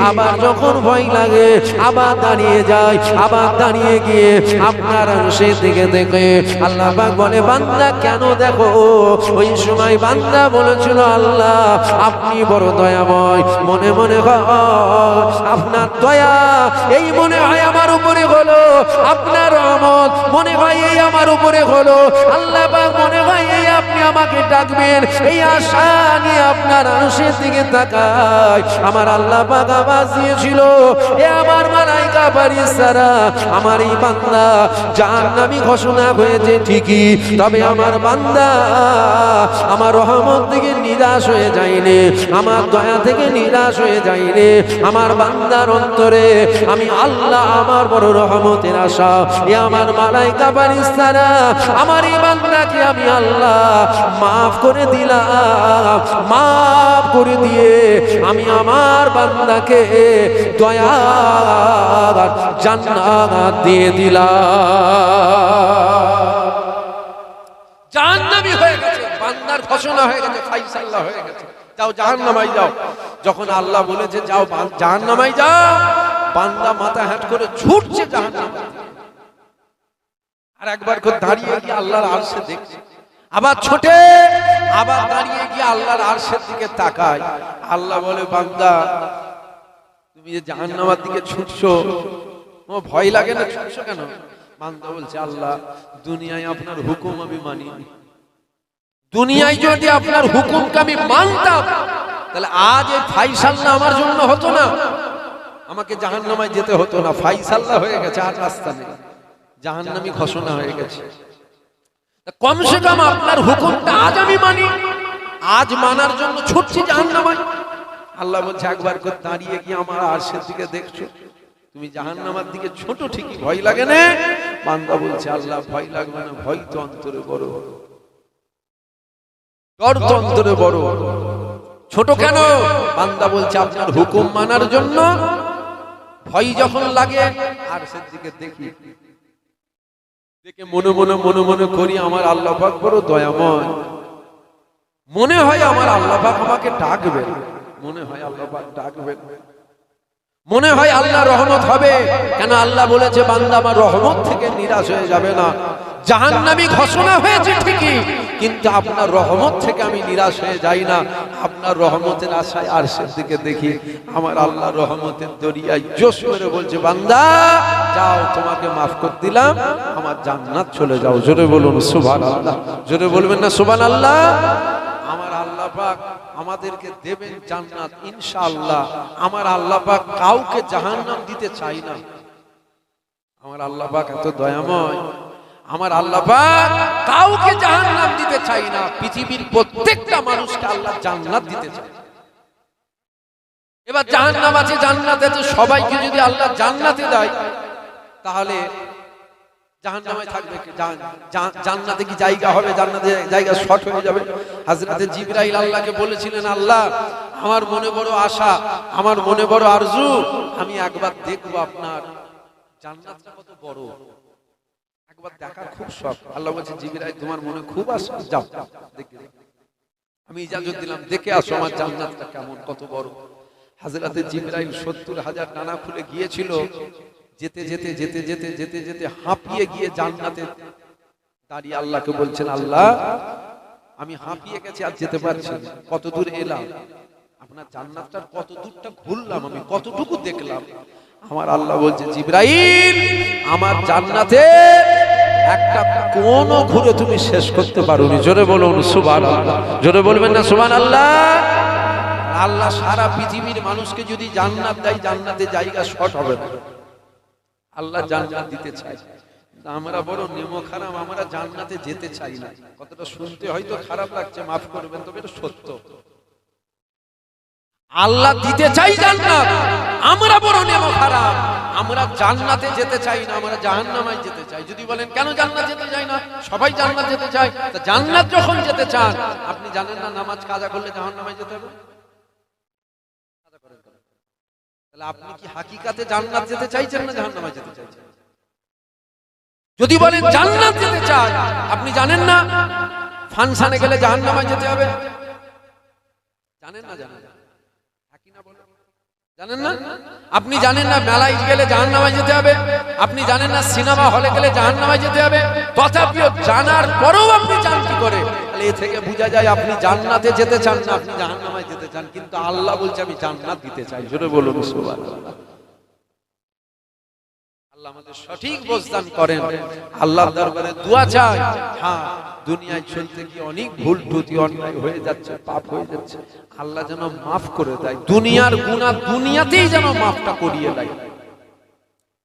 আবার যখন ভয় লাগে আবার দাঁড়িয়ে যায়, আবার দাঁড়িয়ে গিয়ে আপনার আরশের দিকে দেখে। আল্লাহ পাক বলে বান্দা কেন দেখো? ওই সময় বান্দা বলেছিল আল্লাহ আপনি বড় দয়াময়, মনে মনে হয় আপনার দয়া এই মনে হয় আমার উপরে হলো, আপনার রহমত মনে হয় এই আমার উপরে হলো। আল্লাহ পাক মনে হয় এই আপনি আমাকে ডাকবেন, এই আশা নিয়ে আপনার আরশের দিকে তাকায়। আমার আল্লাহ পাক আওয়াজ দিয়েছিল এ আমার মালায়েকা ফেরেশতারা, আমার এই বান্দা জাহান্নামী ঘোষণা হয়েছে ঠিকই, তবে আমার বান্দা আমার রহমত থেকে নিরাশ হয়ে যায়নি, আমার দয়া থেকে নিরাশ হয়ে যায়নি। আমার বান্দার অন্তরে আমি আল্লাহ আমার বড় রহমতের আশা। এ আমার মালায়েকা ফেরেশতারা, আমার এই বান্দাকে আমি আল্লাহ মাফ করে দিলাম, মাফ করে দিয়ে আমি আমার বান্দাকে দয়ার জান্নাত দিয়ে দিলাম। জাহান্নামী হয়ে গেছে, বান্দার ঘোষণা হয়ে গেছে, ফাইসাল্লাহ হয়ে গেছে, যাও জাহান্নামায় যাও। যখন আল্লাহ বলেছে যাও জাহান্নামায় যাও, বান্দা মাথা হ্যাট করে ছুটছে জাহান্নামে। আর একবার করে দাঁড়িয়ে গিয়ে আল্লাহর আরশে দেখছে, আবার ছোটে, আবার দাঁড়িয়ে গিয়ে আল্লাহর আরশের দিকে তাকায়। আল্লাহ বলে বান্দা তুমি যে জাহান্নামের দিকে ছুটছো, ও ভয় লাগে না, ছুটছো কেন? বান্দা বলছে আল্লাহ দুনিয়ায় আপনার হুকুম আমি মানি, দুনিয়ায় যদি আপনার হুকুমকে আমি মানতাম তাহলে আজ এই ফাইসাল্লাহ আমার জন্য হতো না, আমাকে জাহান্নামায় যেতে হতো না। ফাইসাল্লাহ হয়ে গেছে, আর রাস্তা নেই, জাহান্নামী ঘোষণা হয়ে গেছে। কমসে কম আপনার হুকুমটা আজ আমি মানি, আজ মানার জন্য ছুটছি জাহান্নামায়। আল্লাহ বলছে একবার করে দাঁড়িয়ে গিয়ে আমার আরশের দিকে দেখছো, তুমি জাহান্নামের দিকে ছোট ঠিকই, ভয় লাগে না? বান্দা বলছে আল্লাহ ভয় লাগবে না, ভয় তো অন্তরে বড়, ডর তো অন্তরে বড়। ছোট কেন? বান্দা বলছে আপনার হুকুম মানার জন্য ভয় যখন লাগে আরশের দিকে দেখি, দেখে মনে মনে মনে মনে করি আমার আল্লাহ পাক বড় দয়াময়, মনে হয় আমার আল্লাহ পাক আমাকে ডাকবেন, মনে হয় আল্লাহ পাক ডাকবেন, মনে হয় আল্লাহ রহমত হবে। কেন? আল্লাহ বলেছে বান্দা আমার রহমত থেকে নিরাশ হয়ে যাবে না। জাহান্নামী ঘোষণা হয়েছে ঠিকই, কিন্তু আপনার রহমত থেকে আমি নিরাশ হয়ে যাই না, আপনার রহমতের আশায় আরশের দিকে দেখি। আমার আল্লাহ রহমতের দরিয়ায় জোশ করে বলছে বান্দা যাও তোমাকে মাফ করে দিলাম, আমার জান্নাত চলে যাও। জোরে বলুন সুবহানাল্লাহ, জোরে বলবেন না সুবহানাল্লাহ? আমার আল্লাহ পাক আমাদেরকে দেবেন জান্নাত ইনশাআল্লাহ। আমার আল্লাহ পাক কাউকে জাহান্নাম দিতে চাই না। আমার আল্লাহ পাক এত দয়াময়, আমার আল্লাহ পাক কাউকে জাহান্নাম দিতে চাই না। পৃথিবীর প্রত্যেকটা মানুষকে আল্লাহ জান্নাত দিতে চায়। এবার জাহান্নাম আছে, জান্নাত আছে, সবাইকে যদি আল্লাহ জান্নাতে দেয় তাহলে জাহান্নামে থাকবে কে? জান্নাতে কি জায়গা হবে? জান্নাতে জায়গা শর্ট হয়ে যাবে। হযরতে জিবরাইল আল্লাহকে বলেছিলেন আল্লাহ আমার মনে বড় আশা, আমার মনে বড় আরজু, আমি একবার দেখবো আপনার জান্নাতটা কত বড়, একবার দেখার খুব শখ। আল্লাহ বলছে জিবরাইল তোমার মনে খুব আশা, যাও দেখে, আমি ইজাজত দিলাম, দেখে আসো আমার জান্নাতটা কেমন, কত বড়। হযরতে জিবরাইল ৭০,০০০ ডানা খুলে গিয়েছিল, যেতে যেতে যেতে যেতে যেতে যেতে হাঁপিয়ে গিয়ে জান্নাতে দাঁড়িয়ে আল্লাহকে বলছেন আল্লাহ আমি হাঁপিয়ে গেছি, আর যেতে পারছি না, কত দূর এলাম, আপনার জান্নাতটার কত দূরটা ঘুরলাম, আমি কতটুকু দেখলাম। আমার আল্লাহ বলছে জিবরাইল আমার জান্নাতে একটা কোণও ঘুরে তুমি শেষ করতে পারোনি। জোরে বলুন সুবহানাল্লাহ, জোরে বলবেন না সুবহানাল্লাহ? আল্লাহ সারা পৃথিবীর মানুষকে যদি জান্নাত দেয়, জান্নাতে জায়গা শর্ট হবে না। আল্লাহ জান্নাত দিতে চায়, আমরা বড় নেমো খারাপ, আমরা জান্নাতে যেতে চাই না। কতটা শুনতে হয়তো খারাপ লাগছে, মাফ করবেন, তবে এটা সত্য। আল্লাহ দিতে চাই জান্নাত, আমরা বড় নেব খারাপ। আমরা জান্নাতে যেতে চাই না, আমরা জাহান্নামে যেতে চাই। যদি বলেন কেন জান্নাত যেতে চাই না, সবাই জান্নাত যেতে চায়, তা জান্নাত যখন যেতে চান, আপনি জানেন না নামাজ কাজা করলে জাহান্নামে যেতে হবে? তাহলে আপনি কি হাকিকাতে জান্নাত যেতে চাইছেন না জাহান্নামে যেতে চাইছেন? যদি বলেন জান্নাত যেতে চাই, আপনি জানেন না ফাংশনে গেলে জাহান্নামে যেতে হবে? জানেন না? জানেন জানেন না? আপনি জানেন না মেলায় গেলে জাহান্নামে যেতে হবে? আপনি জানেন না সিনেমা হলে গেলে জাহান্নামে যেতে হবে? তথাপিও জানার পরেও আপনি চান কি করে? তাহলে এ থেকে বোঝা যায় আপনি জান্নাতে যেতে চান না, আপনি জাহান্নামে যেতে চান। কিন্তু আল্লাহ বলছে আমি জান্নাত দিতে চাই। জোরে বলুন সুবহানাল্লাহ। আল্লাহ আমাদের সঠিক বোঝদান করেন। আল্লাহর দরবারে দোয়া চাই। হ্যাঁ, দুনিয়ায় চলতে গিয়ে অনেক ভুল ত্রুটি অন্যায় হয়ে যাচ্ছে, পাপ হয়ে যাচ্ছে, আল্লাহ যেন মাফ করে দেয়। দুনিয়ার গুনাহ দুনিয়াতেই যেন মাফটা করিয়ে দেয়।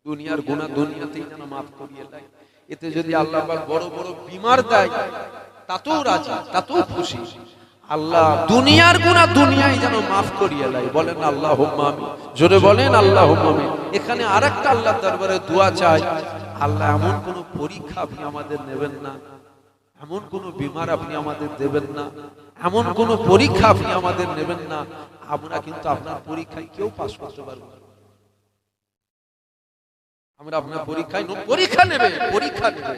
দুনিয়ার গুনাহ দুনিয়াতেই যেন মাফ করিয়ে দেয়। এতে যদি আল্লাহ পাক বড় বড় বিমার দেয়, তাতেও রাজি, তাতেও খুশি। আল্লাহ দুনিয়ার গুনাহ দুনিয়ায় যেন মাফ করিয়ে দেয়। বলেন আল্লাহুম্মা আমিন। জোরে বলেন আল্লাহুম্মা আমিন। এখানে আরেকটা আল্লাহর দরবারে দোয়া চাই, আল্লাহ এমন কোন পরীক্ষা আপনি আমাদের নেবেন না, এমন কোন বিমার আপনি আমাদের দেবেন না, এমন কোন পরীক্ষা আপনি আমাদের নেবেন না, আমরা কিন্তু আপনার পরীক্ষায় কেউ পাস করতে পারবো না। আমরা আপনার পরীক্ষায় পরীক্ষা নেবে, পরীক্ষা নেবে।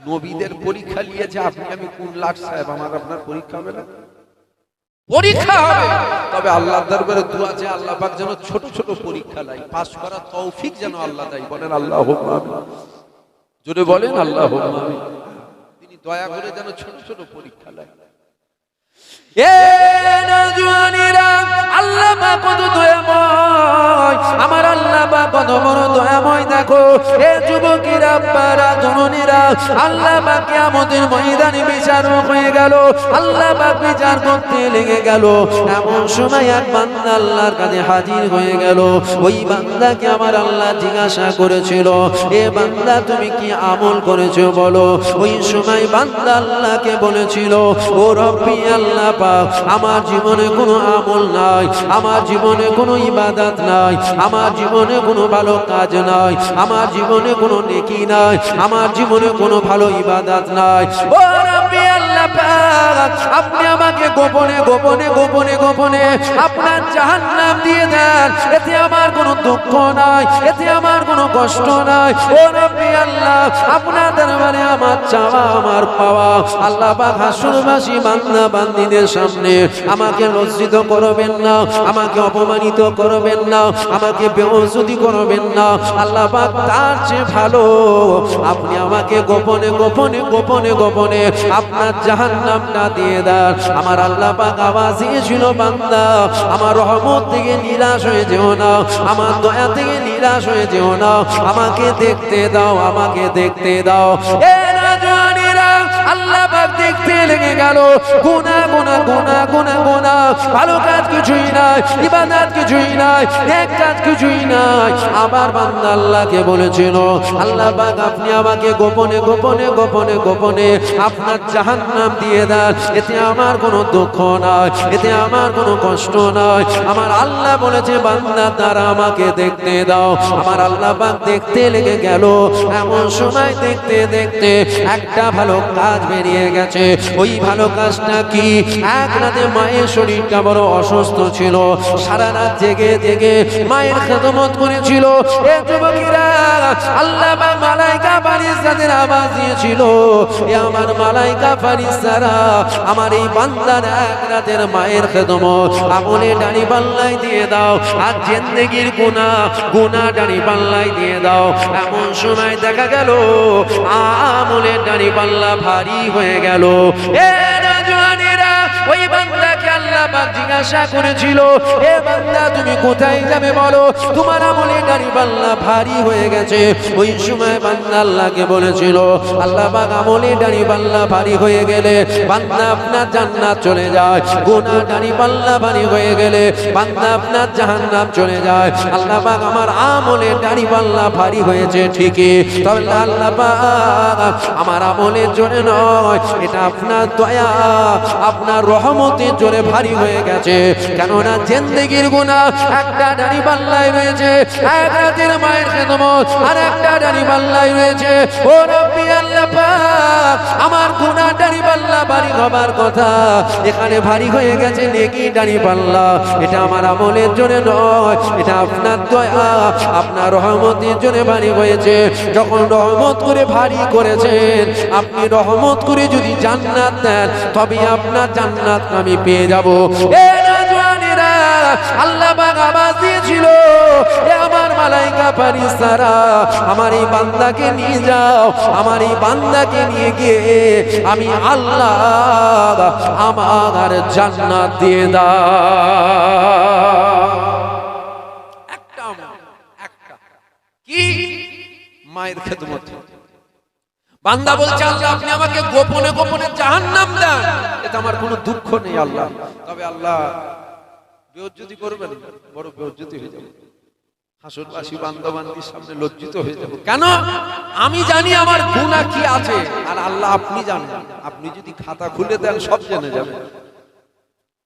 নবীদের পরীক্ষা নিয়েছে, আপনি আমি কোন লাখ সাহেব, আমার আপনার পরীক্ষা হবে না? পরীক্ষা হবে। তবে আল্লাহর দরবারে দোয়া আছে আল্লাহ পাক যেন ছোট ছোট পরীক্ষা দেয়, পাস করার তৌফিক যেন আল্লাহ দেয়। বলেন আল্লাহুম্মা আমিন। জোরে বলেন আল্লাহুম্মা আমিন। তিনি দয়া করে যেন ছোট ছোট পরীক্ষা দেয়। এ নওজওয়ানেরা, আল্লাহ পাক কত দয়াময়, আমার আল্লাহ পাক কত বড় দয়াময়। দেখো এ যুবকেরা, আব্বারা, জননীরা, আল্লাহ পাক কিয়ামতের ময়দানে বিচারক হয়ে গেল। আল্লাহ পাক বিচার করতে লেগে গেল। এমন সময় এক বান্দা আল্লাহর কাছে হাজির হয়ে গেল। ওই বান্দাকে আমার আল্লাহ জিজ্ঞাসা করেছিল, এ বান্দা তুমি কি আমল করেছো বলো? ওই সময় বান্দা আল্লাহকে বলেছিল, ও রব্বি আল্লাহ পাক, আমার জীবনে কোনো আমল নাই, আমার জীবনে কোনো ইবাদত নাই, আমার জীবনে কোনো ভালো কাজ নাই, আমার জীবনে কোনো নেকি নাই, আমার জীবনে কোনো ভালো ইবাদত নাই। ও রব্বি আল্লাহ পাক, আপনি আমাকে গোপনে গোপনে গোপনে গোপনে আপনার জাহান্নাম দিয়ে দেন, এতে আমার কোনো দুঃখ নাই, এতে আমার কোনো কষ্ট নাই। ও রব্বি আল্লাহ, আপনার দরবারে আমার চাওয়া, আমার পাওয়া, আল্লাহ পাক হাসরবাসী বান্দা বান্দীদের সামনে আমাকে লজ্জিত করবেন না, আমাকে অপমানিত করবেন না, আমাকে বেইজ্জতি করবেন না। আল্লাহ পাক তার চেয়ে ভালো আপনি আমাকে গোপনে গোপনে গোপনে গোপনে আপনার জাহান্নামটা দিয়ে দেন। আমার আল্লাহ পাক আওয়াজ দিয়েছিল, বান্দা আমার রহমত থেকে নিরাশ হয়ে যেও না, আমার দয়া থেকে নিরাশ হয়ে যেও না, আমাকে দেখতে দাও, আমাকে দেখতে দাও। এ নওজওয়ানেরা, আল্লাহ পাক দেখতে লেগে গেল। গুনাহ গুনাহ গুনাহ গুনাহ গুনাহ, ভালো কাজ কিছুই নাই, ইবাদত কিছুই নাই, নেক কাজ কিছুই নাই। আবার বান্দা আল্লাহকে বলেছিল, আল্লাহ পাক আপনি আমাকে গোপনে গোপনে গোপনে গোপনে আপনার জাহান্নাম দিয়ে দেন, এতে আমার কোনো দুঃখ নাই, এতে আমার কোনো কষ্ট নাই। আমার আল্লাহ বলেছে, বান্দা তারা আমাকে দেখতে দাও। আমার আল্লাহ পাক দেখতে লেগে গেল। এমন সময় দেখতে দেখতে একটা ভালো কাজ বেরিয়ে গেছে। ওই ভালো কাজটা কি? এক রাতে মায়ের শরীরটা বড় অসুস্থ ছিল, সারা রাত জেগে জেগে মায়ের খেদমত করেছিল। এ যুবকেরা, আল্লাহ পাক মালায়েকা ফেরেশতাদের আওয়াজ দিয়েছিল, এ আমার মালায়েকা ফেরেশতারা আমার এই বান্দার এক রাতের মায়ের খেদমত আমলে দাড়ি পাল্লাই দিয়ে দাও, আর জিন্দেগির গুনাহ গুনাহ দাড়ি পাল্লাই দিয়ে দাও। এমন সময় দেখা গেল আমলে দাড়ি পাল্লা ভারী হয়ে গেল। এ নওজওয়ানেরা, ওই বান্দাকে আল্লাহ পাক জিজ্ঞাসা করেছিল, এ বান্দা তুমি কোথায় যাবে বলো, তোমার আমলে দাড়ি পাল্লা ভারী হয়ে গেছে। ওই সময় বান্দা আল্লাহকে বলেছিল, আল্লাহ পাক আমলে দাড়ি পাল্লা ভারী হয়ে গেলে বান্দা আপনার জান্নাত চলে যায়, গুনাহ দাড়ি পাল্লা ভারী হয়ে গেলে বান্দা আপনার জাহান্নাম চলে যায়। আল্লাহ পাক আমার আমলে দাড়ি পাল্লা ভারী হয়েছে ঠিকই, তবে আল্লাহ পাক আমার আমলের জন্য নয়, এটা আপনার দয়া, আপনার রহমতের জোরে ভারী হয়ে গেছে। কেননা জিন্দেগির গুনাহ একটা দাড়ি পাল্লায় রয়েছে, এক রাতের মায়ের খেদমত আর একটা দাড়ি পাল্লায় রয়েছে। ও রব্বি আল্লাহ পাক, আমার গুনাহ দাড়ি পাল্লা ভারী হবার কথা, এখানে ভারী হয়ে গেছে নেকি দাড়ি পাল্লা। এটা আমার আমলের জন্য নয়, এটা আপনার দয়া, আপনার রহমতের জন্য ভারী হয়েছে। যখন রহমত করে ভারী করেছেন, আপনি রহমত করে যদি জান্নাত দেন, তবে আপনার জান্নাত আমি পেয়ে যাব। এ নওজওয়ানেরা, আল্লাহ পাক আওয়াজ দিয়েছিল, এ আমার মালায়েকা ফেরেশতারা, আমার এই বান্দাকে নিয়ে যাও, আমার এই বান্দাকে নিয়ে গিয়ে আমি আল্লাহ আমার জান্নাত দিয়ে দাও। একটা কি মায়ের খেদমত। বান্দা বলছে, আল্লাহ আপনি আমাকে গোপনে গোপনে জাহান্নাম দেন, এটা আমার কোনো দুঃখ নেই আল্লাহ, তবে আল্লাহ বেইজ্জতি করবেন, বড় বেইজ্জতি হয়ে যাবে, হাসরবাসী বান্দাবান্দির সামনে লজ্জিত হয়ে যাব। কেন? আমি জানি আমার গুনাহ কি আছে, আর আল্লাহ আপনি জানেন। আপনি যদি খাতা খুলে দেন সব জেনে যাবেন।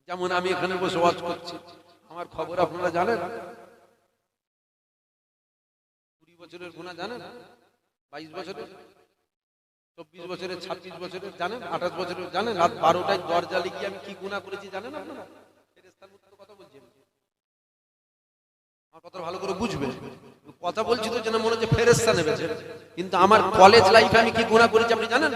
যেমন আমি এখানে বসে ওয়াজ করছি, আমার খবর আপনারা জানেন। 20 বছরের গুনাহ জানেন, 22 বছরের, 24 বছরের, 26 বছরের জানেন, 28 বছরের জানেন। রাত 12টায় দরজা লিখিয়ে আমি কি গুনাহ করেছি জানেন আপনারা? ফেরেশতার মতো কথা বলছি, আমার কথা ভালো করে বুঝবেন। কথা বলছি তো যেন মনে হচ্ছে ফেরেশতা নেমেছে, কিন্তু আমার কলেজ লাইফে আমি কি গুনাহ করেছি আপনি জানেন?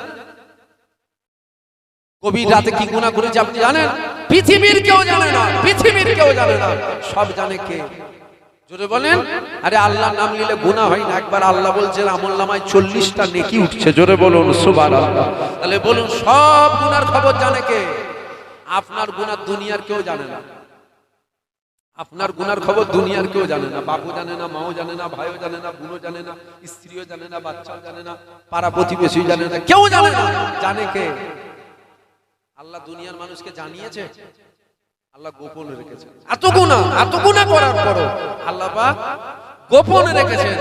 কবি রাতে কি গুনাহ করেছি আপনি জানেন? পৃথিবীর কেউ জানে না, পৃথিবীর কেউ জানে না, সব জানে কে? জোরে বলেন। আরে আল্লাহর নাম নিলে গুনাহ হয় না। একবার আল্লাহ বলছেন আমলনামায় 40টা নেকি উঠছে, জোরে বলুন সুবহানাল্লাহ। তাহলে বলুন সব গুনার খবর জানে কে? আপনার গুনাহ দুনিয়ার কেউ জানে না। আপনার গুনার খবর দুনিয়ার কেউ জানে না। বাপু জানে না, মাও জানে না, ভাইও জানে না, বোনও জানে না, স্ত্রীও জানে না, বাচ্চাও জানে না, পাড়া প্রতিবেশী জানে না, কেউ জানে না। জানে কে? আল্লাহ দুনিয়ার মানুষকে জানিয়েছে, আল্লাহ গোপনে রেখেছেন। এত গুনাহ করার পরও আল্লাহ পাক গোপনে রেখেছেন।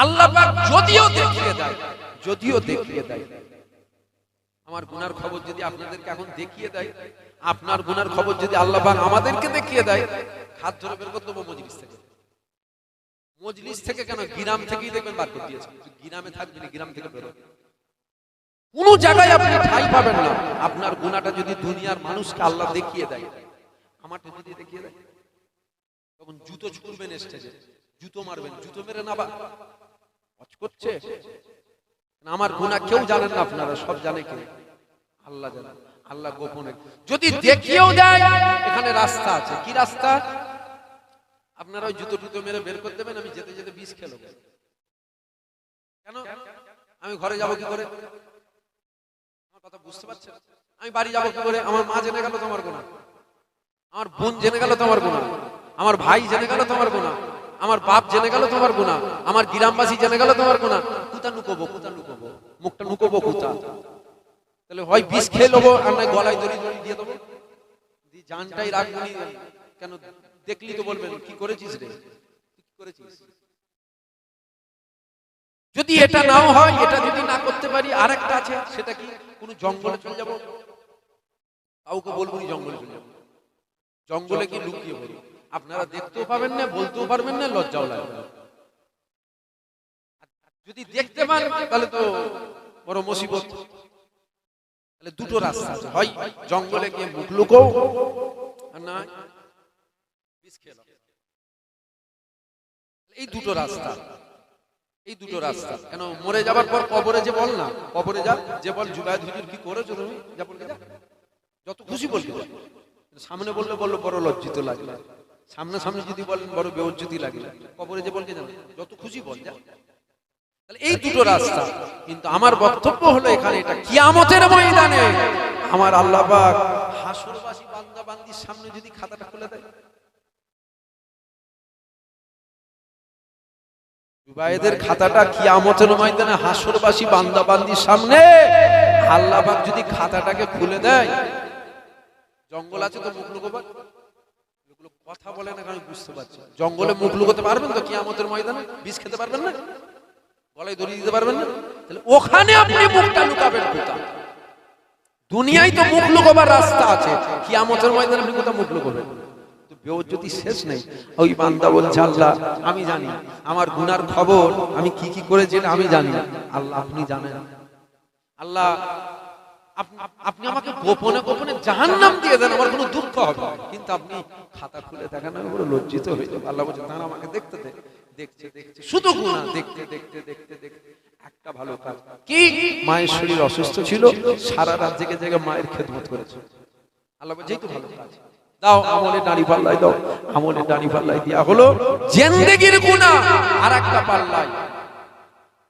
আল্লাহ পাক যদিও দেখিয়ে দেয়, আমার গুনার খবর যদি আপনাদেরকে এখন দেখিয়ে দেয়, আপনার গুনার খবর যদি আল্লাহ পাক আমাদেরকে দেখিয়ে দেয়, হাত ধরে বের করতে হবে মজলিস থেকে। মজলিস থেকে কেন, গ্রাম থেকেই দেখবেন বার করে দিয়েছে। গ্রামে থাকবেন, গ্রাম থেকে বেরো, কোন জায়গায় আপনি ঠাঁই পাবেন না। আপনার গুনাহটা যদি দুনিয়ার মানুষকে আল্লাহ দেখিয়ে দেয়, আমারটা যদি দেখিয়ে দেয়, তখন জুতো ছুড়বেন স্টেজে, জুতো মারবেন, জুতো মেরে না বা করছে। আমার গুনাহ কেউ জানেন না, আপনারা সব জানে কে? আল্লাহ জানেন। আল্লাহ গোপনে যদি দেখিয়েও দেয়, এখানে রাস্তা আছে। কি রাস্তা? আপনারা ওই জুতো টুতো মেরে বের করে দেবেন, আমি যেতে যেতে বিষ খেলো। কেন? আমি ঘরে যাব কি করে? আমার কথা বুঝতে পারছেন? আমি বাড়ি যাব কি করে? আমার মা জেনে গেল তোমার গুনাহ, আমার বোন জেনে গেল তোমার গুনাহ, আমার ভাই জেনে গেল তোমার গুনাহ, আমার বাপ জেনে গেল তোমার গুনাহ, আমার গ্রামবাসী জেনে গেল তোমার গুনাহ। কোথা লুকোবো, মুখটা লুকোবো কোথা? তাহলে হয় বিষ খেয়ে নেবো, আর নয় গলায় দড়ি দিয়ে দেবো, জানটাই রাখবো। কেন? দেখলি তো বলবেন কি করেছিস রে, কি করেছিস। যদি এটা নাও হয়, এটা যদি না করতে পারি, আরেকটা আছে। সেটা কি? কোন জঙ্গলে চলে যাবো, কাউকে বলবো না, জঙ্গলে চলে যাবো। জঙ্গলে কি লুকিয়ে বলবো, আপনারা দেখতেও পাবেন না, বলতেও পারবেন না, লজ্জাও লাগবে। যদি দেখতে পান তাহলে তো বড় মুসিবত। তাহলে দুটো রাস্তা আছে, হয় জঙ্গলে গিয়ে মুখ লুকো, আর না বিষ খেয়ে নাও। এই দুটো রাস্তা, এই দুটো রাস্তা। কেন? মরে যাবার পর কবরে যে বল না, কবরে যে বল জুবায়েদ হুজুর কি করেছো তুমি, যা বলকে যা, যত খুশি বলকে যা। সামনে বললে বড় লজ্জিত লাগলো, সামনে যদি বলেন বড় বেইজ্জতি লাগলো। কবরে যে বলকে জানো, যত খুশি বল যা। তাহলে এই দুটো রাস্তা। কিন্তু আমার বক্তব্য হলো এখানে, এটা কিয়ামতের ময়দানে আমার আল্লাহ পাক হাসরবাসী বান্দা বান্দির সামনে যদি খাতাটা খুলে দেয়, জুবায়েদের খাতাটা কিয়ামতের ময়দানে হাসরবাসী বান্দা বান্দির সামনে আল্লাহ পাক যদি খাতাটাকে খুলে দেয়, জঙ্গল আছে তো মুখ লুকোবার, এগুলো কথা বলে না, আমি বুঝতে পারছি। জঙ্গলে মুখ লুকোতে পারবেন তো কিয়ামতের ময়দানে? বিষ খেতে পারবেন না, গলায় দড়ি দিতে পারবেন না, তাহলে ওখানে আপনি মুখটা লুকাবেন কোথায়? দুনিয়ায় তো মুখ লুকোবার রাস্তা আছে, কিয়ামতের ময়দানে আপনি কোথাও মুখ লুকোবেন? বেজ্জতি শেষ নেই। ওই বান্দা বলছে আল্লাহ আমি জানি আমার গুনার খবর, আমি কি কি করেছি আমি জানি। আল্লাহ আপনি জানেন, আল্লাহ আপনি আমাকে গোপনে গোপনে জাহান্নাম দিয়ে দেন, আমার কোনো দুঃখ হবে না, কিন্তু আপনি খাতা খুলে দেখেন আমি বড় লজ্জিত হয়ে যাব। আল্লাহ বলছে তারা আমাকে দেখতে দে। দেখছে দেখছে শুধু গুনাহ, দেখতে দেখতে দেখতে দেখতে একটা ভালো কাজ কি, মায়ের শরীর অসুস্থ ছিল, সারা রাত জেগে জেগে মায়ের খেদমত করেছে। আল্লাহ বলছে এই তো ভালো কাজ, দাও আমলে দাড়ি পাল্লায় দাও। আমলে দাড়ি পাল্লায় দেয়া হলো জিন্দেগির গুনাহ, আর একটা পাল্লায়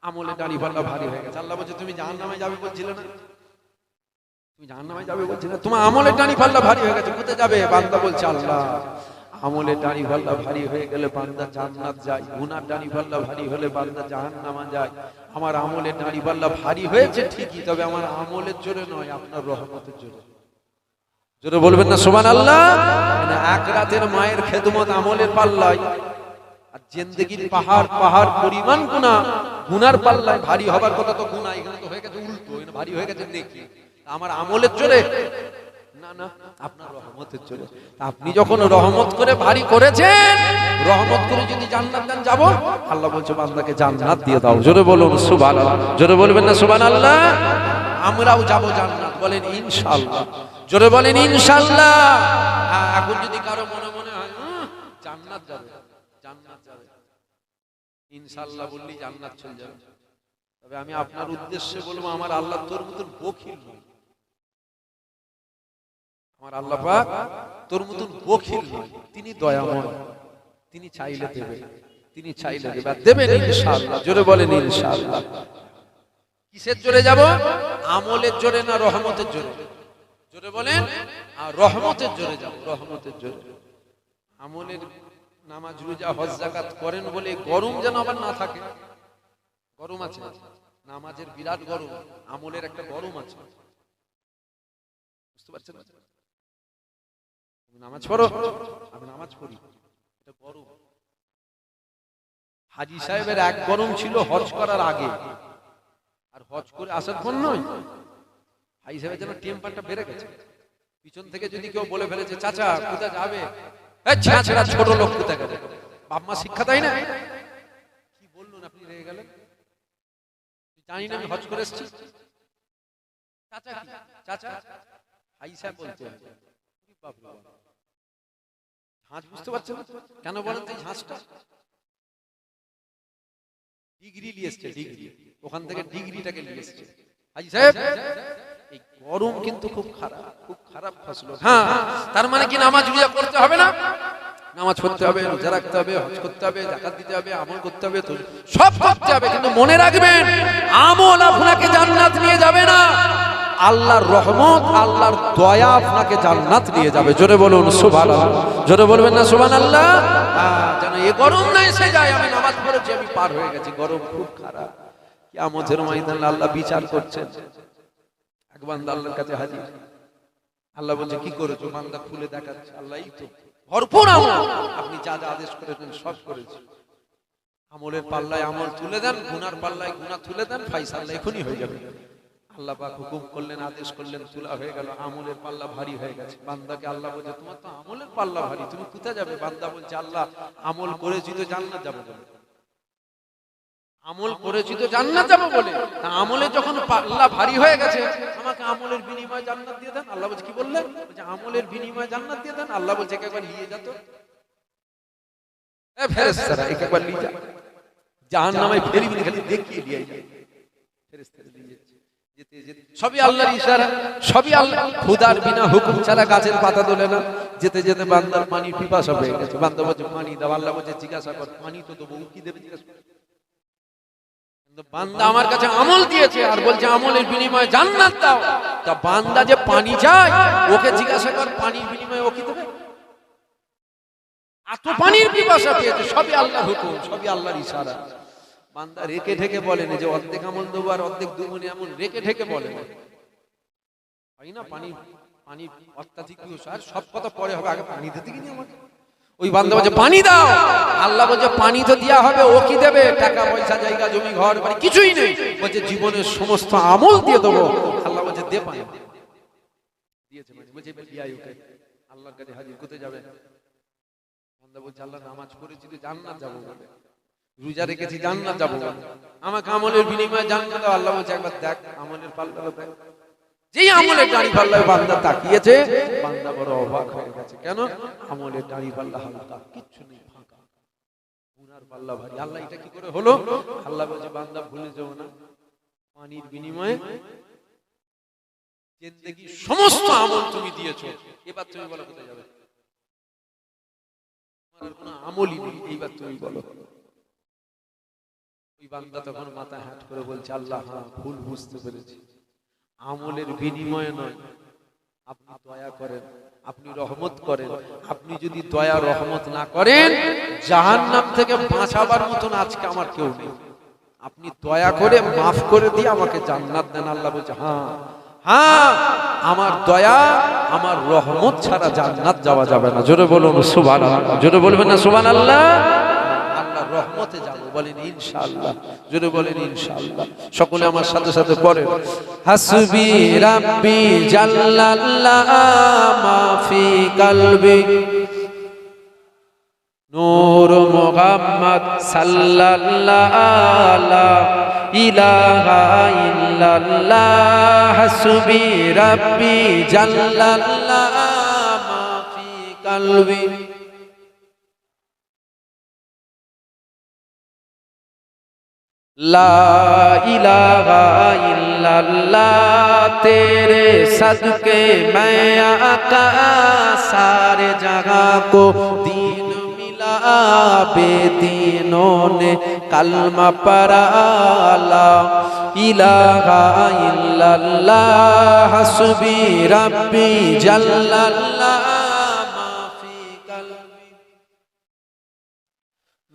আমলে দাড়ি পাল্লা ভারী হয়ে গেছে। আল্লাহ বলছে তুমি জাহান্নামে যাবে বলছিলে না, তুমি জাহান্নামে যাবে বলছিলে, তোমার আমলের দাড়ি পাল্লা ভারী হয়ে গেছে, কোথায় যাবে? বান্দা বলছে আল্লাহ আমলের দাড়ি পাল্লা ভারী হয়ে গেলে বান্দা জান্নাত যায়, গুনার দাড়ি পাল্লা ভারী হলে বান্দা জাহান্নামে যায়। আমার আমলের দাড়ি পাল্লা ভারী হয়েছে ঠিকই, তবে আমার আমলের জোরে নয়, আপনার রহমতের জোরে। জোরে বলবেন না সুবহানাল্লাহ? মানে এক রাতের মায়ের খেদমত আমলের পাল্লায়, আর জিন্দেগির পাহাড় পাহাড় পরিমাণ গুনাহ গুনার পাল্লায় ভারী হবার কথা তো গুনাহ, এখানে তো হয়ে গেছে উল্টো, এখানে ভারী হয়ে গেছে নেকি। আমার আমলের জোরে না, না আপনার রহমতের জোরে। আপনি যখন রহমত করে ভারী করেছেন, রহমত করে যদি জান্নাত দেন যাব, আল্লাহ বলছে বান্দাকে জান্নাত দিয়ে দাও। জোরে বলুন সুবহানাল্লাহ। জোরে বলবেন না সুবহানাল্লাহ? আমরাও যাব জান্নাত, বলেন ইনশাআল্লাহ। জোরে বলেন ইনশাআল্লাহ। এখন যদি কারো মনে মনে হয় জান্নাত যাবে, জান্নাত যাবে, ইনশাআল্লাহ বললি জান্নাত চলে যাবে, তবে আমি আপনার উদ্দেশ্যে বলবো আমার আল্লাহ তোর মতন বখিল নয়। আমার আল্লাহ পাক তোর মতন বখিল নয়, তিনি দয়াময়, তিনি চাইলে দেবে, তিনি চাইলে দেবে, দেবেন ইনশাআল্লাহ। জোরে বলেন ইনশাআল্লাহ। কিসের জোরে যাব? আমলের জোরে না রহমতের জোরে? জোরে বলেন। আর রহমতের জোরে যাব, রহমতের জোরে। আমলের নামাজ রোজা হজ যাকাত করেন বলে গরম যেন আবার না থাকে। গরম আছে, নামাজের বিরাট গরম, আমলের একটা গরম আছে, বুঝতে পারছেন? নামাজ পড়ো, আমি নামাজ পড়ি, এটা গরম। হাজী সাহেবের এক গরম ছিল হজ করার আগে, আর হজ করে আসার পর নয়। হাজী সাহেবের যেন টেম্পারটা বেড়ে গেছে। পিছন থেকে যদি কেউ বলে ফেলেছে চাচা কোথায় যাবে, ছেঁচড়া ছোট লোক কোথায় গেলে, বাপ মা শিক্ষা দেয় না, কি বললেন আপনি রেগে গেলেন, জানি না আমি হজ করে এসেছি। চাচা কি চাচা? হাজী সাহেব বলতে ঝাঁঝ, বুঝতে পারছেন কেন বলেন তো? ঝাঁঝটা ডিগ্রি নিয়ে এসছে, ডিগ্রি, ওখান থেকে ডিগ্রিটাকে নিয়ে এসছে হাজী সাহেব। এই গরম কিন্তু খুব খারাপ, খুব খারাপ ফসল। হ্যাঁ, তার মানে কি নামাজ রোজা করতে হবে না? নামাজ পড়তে হবে, রোজা রাখতে হবে, হজ করতে হবে, যাকাত দিতে হবে, আমল করতে হবে, তো সব করতে হবে, কিন্তু মনে রাখবেন আমল আপনাকে জান্নাত নিয়ে যাবে না, আল্লাহর রহমত আল্লাহর দয়া আপনাকে জান্নাত নিয়ে যাবে। জোরে বলুন সুবহানাল্লাহ। জোরে বলবেন না সুবহানাল্লাহ? যেন এই গরম না এসে যায়, আমি নামাজ পড়েছি আমি পার হয়ে গেছি, গরম খুব খারাপ। কিয়ামতের ময়দানে আল্লাহ বিচার করছেন। এক বান্দা আল্লাহর কাছে হাজির, আল্লাহ বলছে কি করেছো? বান্দা খুলে দেখাচ্ছে, আল্লাহ এই তো ভরপুর আমল, আপনি যা যা আদেশ করেছেন সব করেছি। আমলের পাল্লায় আমল তুলে দেন, গুনার পাল্লায় গুনাহ তুলে দেন, ফায়সালা এখনই হয়ে যাবে। আল্লাহ পাক হুকুম করলেন, আদেশ করলেন, তোলা হয়ে গেল, আমলের পাল্লা ভারী হয়ে গেছে। বান্দাকে আল্লাহ বলছে তোমার তো আমলের পাল্লা ভারী, তুমি কোথায় যাবে? বান্দা বলছে আল্লাহ আমল করেছি তো জান্নাত যাব বলে, আমল করেছি তো জান্নাত যাব বলে, আমলে যখন পাল্লা ভারী হয়ে গেছে আমাকে আমলের বিনিময়ে জান্নাত দিয়ে দেন। আল্লাহ বলছে কি বললেন? বলছে আমলের বিনিময়ে জান্নাত দিয়ে দেন। আল্লাহ বলছে একবার নিয়ে যা তো, এ ফেরেশতারা একবার নিয়ে যা, জাহান্নামে ফেলবি না, খালি দেখিয়ে দিয়ে যায়। ফেরেশতারা নিয়ে যাচ্ছে, যেতে যেতে সবই আল্লাহর ইশারা, সবই আল্লাহ, খোদার বিনা হুকুম ছাড়া গাছের পাতা তোলে না। যেতে যেতে বান্দার পানির পিপাসা হয়ে গেছে, বান্দা বলছে পানি দাও। আল্লাহ বলছে জিজ্ঞাসা কর, পানি তো দেবো, কি দেবে জিজ্ঞাসা কর। বান্দা আমার কাছে আমল দিয়েছে আর বলছে আমলের বিনিময়ে জান্নাত দাও, তা বান্দা যে পানি চায় ওকে জিজ্ঞাসা কর পানির বিনিময়ে ও কি দেবে? এত পানির পিপাসা পেয়েছে, সবই আল্লাহর হুকুম, সবই আল্লাহর ইশারা। বান্দা রেখে ঠেকে বলেন যে অর্ধেক আমল দেবো আর অর্ধেক দেবো না, এমন রেখে ঠেকে বলেন হয় না। পানি পানি অত্যাধিক সব কথা পরে হবে, আগে পানি দিতে গিয়ে আমাকে। ওই বান্দা বলছে পানি দাও, আল্লাহ বলছে পানি তো দেয়া হবে, ও কি দেবে? টাকা পয়সা জায়গা জমি ঘর বাড়ি কিছুই নেই, বলছে জীবনের সমস্ত আমল দিয়ে দেবো। আল্লাহ বলছে দে পানি। বলছে বিয়াই ওকে আল্লাহর কাছে হাজির করতে যাবে। বান্দা বলছে আল্লাহ নামাজ পড়েছি তো জান্নাত যাবো বলে, রোজা রেখেছি জান্নাত যাবো বলে, আমাকে আমলের বিনিময়ে জান্নাত দাও। আল্লাহ বলছে একবার দেখ আমলের পাল্লাটা দেখ। যেই আমলের দাড়ি পাল্লায় বান্দা তাকিয়েছে, বান্দা বড় অবাক হয়ে গেছে। কেন? আমলের দাড়ি পাল্লা হালকা, কিচ্ছু নেই, ফাঁকা। গুনার পাল্লা ভারী। আল্লাহ এটা কি করে হলো? আল্লাহ বলছে বান্দা ভুলে যাও না, পানির বিনিময়ে জিন্দেগি সমস্ত আমল তুমি দিয়েছো, এবার তুমি বলো কোথায় যাবে? তোমার কোনো আমলই নেই, এইবার তুমি বলো। ওই বান্দা তখন মাথা হাত করে বলছে আল্লাহ হ্যাঁ ভুল বুঝতে পেরেছি, আমলের বিনিময়ে নয়, আপনি দয়া করেন, আপনি রহমত করেন। আপনি যদি দয়া রহমত না করেন, জাহান্নাম থেকে বাঁচাবার মতন আজকে আমার কেউ নেই। আপনি দয়া করে মাফ করে দিয়ে আমাকে জান্নাত দেন। আল্লাহ বলছে হ্যাঁ হ্যাঁ, আমার দয়া আমার রহমত ছাড়া জান্নাত যাওয়া যাবে না। জোরে বলুন সুবহানাল্লাহ। জোরে বলবেন না সুবহানাল্লাহ? আল্লাহর রহমতে যাব, বলেন ইনশাআল্লাহ। জোরে বলেন ইনশাআল্লাহ। সকলে আমার সাথে সাথে পড়েন হাসবি রাব্বি জাল্লাল্লাহ মা ফি কলবি নূর মুহাম্মদ সাল্লাল্লাহু লা ইলাহা ইল্লাল্লাহ হাসবি রাব্বি জাল্লাল্লাহ মা ফি কলবি লা ইলাহা इल्लल्लाह तेरे सदके मैं आका सारे जगह को दीन मिला बेदीनों ने कलमा पढ़ा ला इलाहा इल्लल्लाह हस्बी रब्बी जल्लल्लाह माफी कल्बी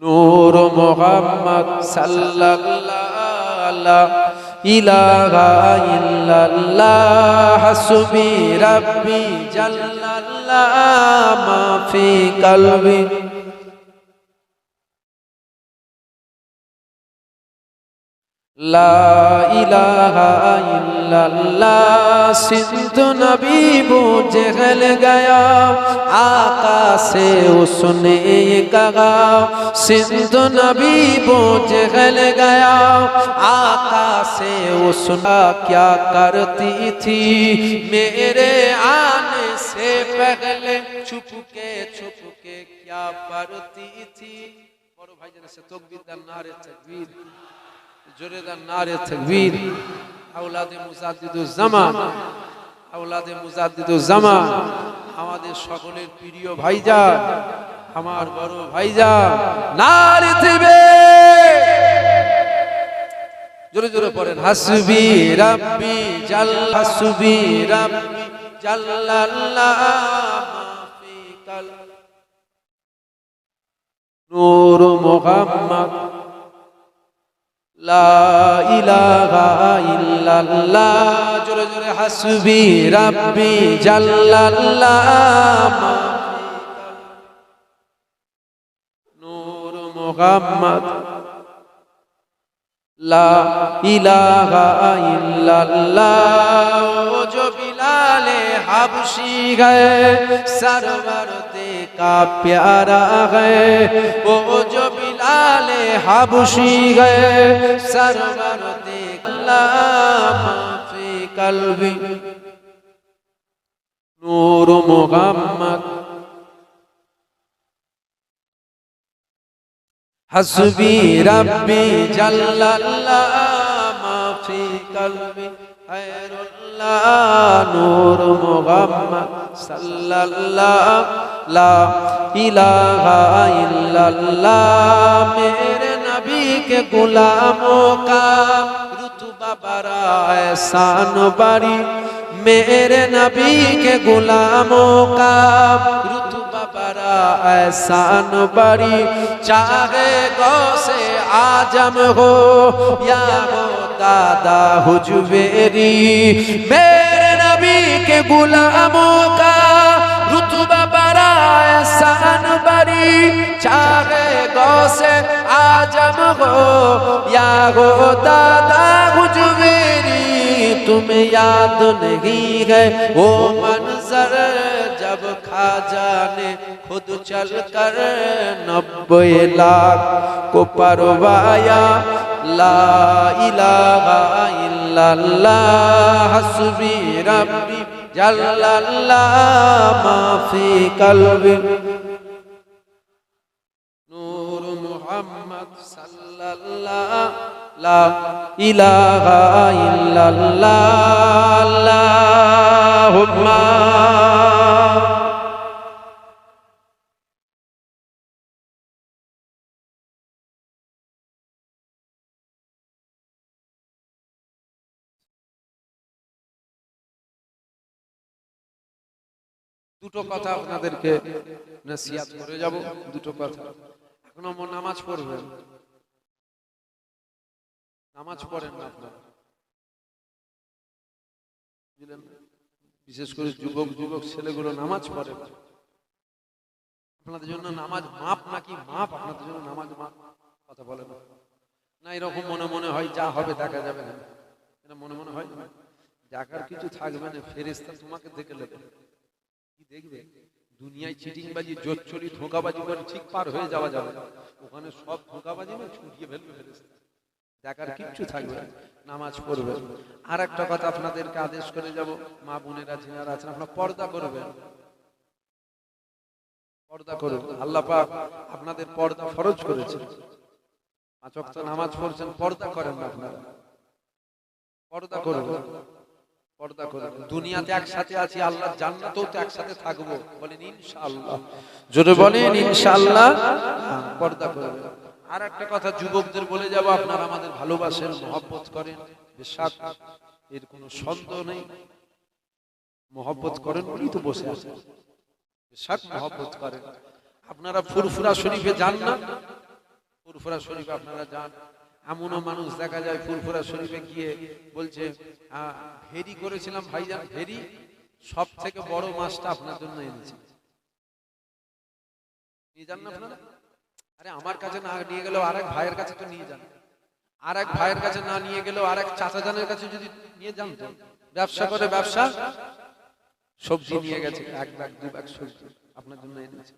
नूर मुहम्मद सल्लल्लाहु इलाहा इल्लल्लाह हस्बी रब्बी जल्लल्लाह माफी कल्बी ला इलाहा इल्लल्लाह सिंध नबी बूझ गया आका से उसने कहा सिंध नबी बूझ गया आका से उसना क्या करती थी मेरे आने से पहले छुप के क्या पढ़ती थी। बड़ो भाई जन से तकबीर नारे तकबीर जोरेदार नारे तकबीर। औलादे मुजाद्दिदुज़्ज़मान औलादे मुजाद्दिदुज़्ज़मान আমাদের সকলের প্রিয় ভাইজান আমার বড় ভাইজান নারে তাকবীর। জোরে জোরে পড়েন হাসবি রাব্বি জাল্লা হাসবি রাব্বি জাল্লাল্লাহ মাফি কাল নূর মুহাম্মদ লা ইলাহা ইল্লাল্লাহ জোরে জোরে হাসবি রাব্বি জাল্লাল্লাহ মাফি কাল নূর মুহাম্মদ লা ইলাহা ইল্লাল্লাহ ও जो बिलाल हबशी है सरवर का प्यारा है वो जो बिलाल हबशी है सरवर अल्लाह माफी कल्बी नूर मुहम्मद हस्बी रब्बी जल्लल्लाह माफी कल्बी खैरुल्लाह नूर मुहम्मद सल्लल्लाहु ला इलाहा इल्लल्लाह मेरे नबी के गुलामों का रुतबा बड़ा एहसान बड़ी मेरे नबी के गुलामों का रुतबा बड़ा एहसान बड़ी चाहे गौसे आजम हो या हो दादा हुजवेरी मेरे नबी के गुलामों का रुतबा बड़ा एहसान बड़ी चाहे गौसे आजम हो या हो दादा हुजवेरी तुम्हें याद नहीं है वो मंज़र काउसर जब खाजा ने खुद चल कर 90 लाख को परवाया ला इलाहा इल्लल्लाह हस्बी रब्बी जल्लल्लाह मा फी कल्बी नूर मुहम्मद सल्लल्लाह ला इलाहा इल्लल्लाह अल्लाहुम्मा দুটো কথা আপনাদেরকে নসিহত করে যাব দুটো কথা এখন আমরা নামাজ পড়বেন নামাজ পড়েন না আপনারা বুঝলেন বিশেষ করে যুবক ছেলেগুলো নামাজ পড়ে আপনাদের জন্য নামাজ মাপ নাকি মাপ আপনাদের জন্য নামাজ মাপ কথা বলেন না এরকম মনে মনে হয় যা হবে দেখা যাবে না এটা মনে মনে হয় না দেখার কিছু থাকবে না ফেরেশতা তোমাকে দেখে নেবে কি দেখবে দুনিয়ায় চিটিংবাজি জোচ্চুরি ধোঁকাবাজি করে ঠিক পার হয়ে যাওয়া যাবে ওখানে সব ধোঁকাবাজি না ছুটিয়ে ফেলবে ফেরেশতা দেখার কিচ্ছু থাকবে নামাজ পড়বেন আর একটা কথা আপনাদেরকে আদেশ করে যাব মা বোনেরা যারা আছেন আপনারা পর্দা করবেন পর্দা করুন আল্লাহ পাক আপনাদের পর্দা ফরজ করেছে 5 ওয়াক্ত নামাজ পড়ছেন পর্দা করেন না আপনারা পর্দা করুন পর্দা করুন দুনিয়াতে একসাথে আছি আল্লাহর জান্নাতেও তো একসাথে থাকবো বলেন ইনশাআল্লাহ জোরে বলেন ইনশাআল্লাহ পর্দা করবেন আর একটা কথা যুবকদের বলে যাব আপনারা আমাদের ভালোবাসেন মহব্বত করেন বেশক এর কোনো সন্দেহ নেই মহব্বত করেন বলেই তো বসে আছেন বেশক মহব্বত করেন আপনারা ফুরফুরা শরীফে যান না ফুরফুরা শরীফে আপনারা যান এমনও মানুষ দেখা যায় ফুরফুরা শরীফে গিয়ে বলছে ভেরি করেছিলাম ভাইজান ভেরি সব থেকে বড় মাছটা আপনার জন্য এনেছি নিয়ে যান না আপনারা আরে আমার কাছে না নিয়ে গেলেও আরেক ভাইয়ের কাছে তো নিয়ে যান আরেক ভাইয়ের কাছে না নিয়ে গেলেও আরেক চাচাজানের কাছে যদি নিয়ে যান তো ব্যবসা করে ব্যবসা সবজি নিয়ে গেছে 1 ব্যাগ 2 ব্যাগ সবজি আপনার জন্য এনেছে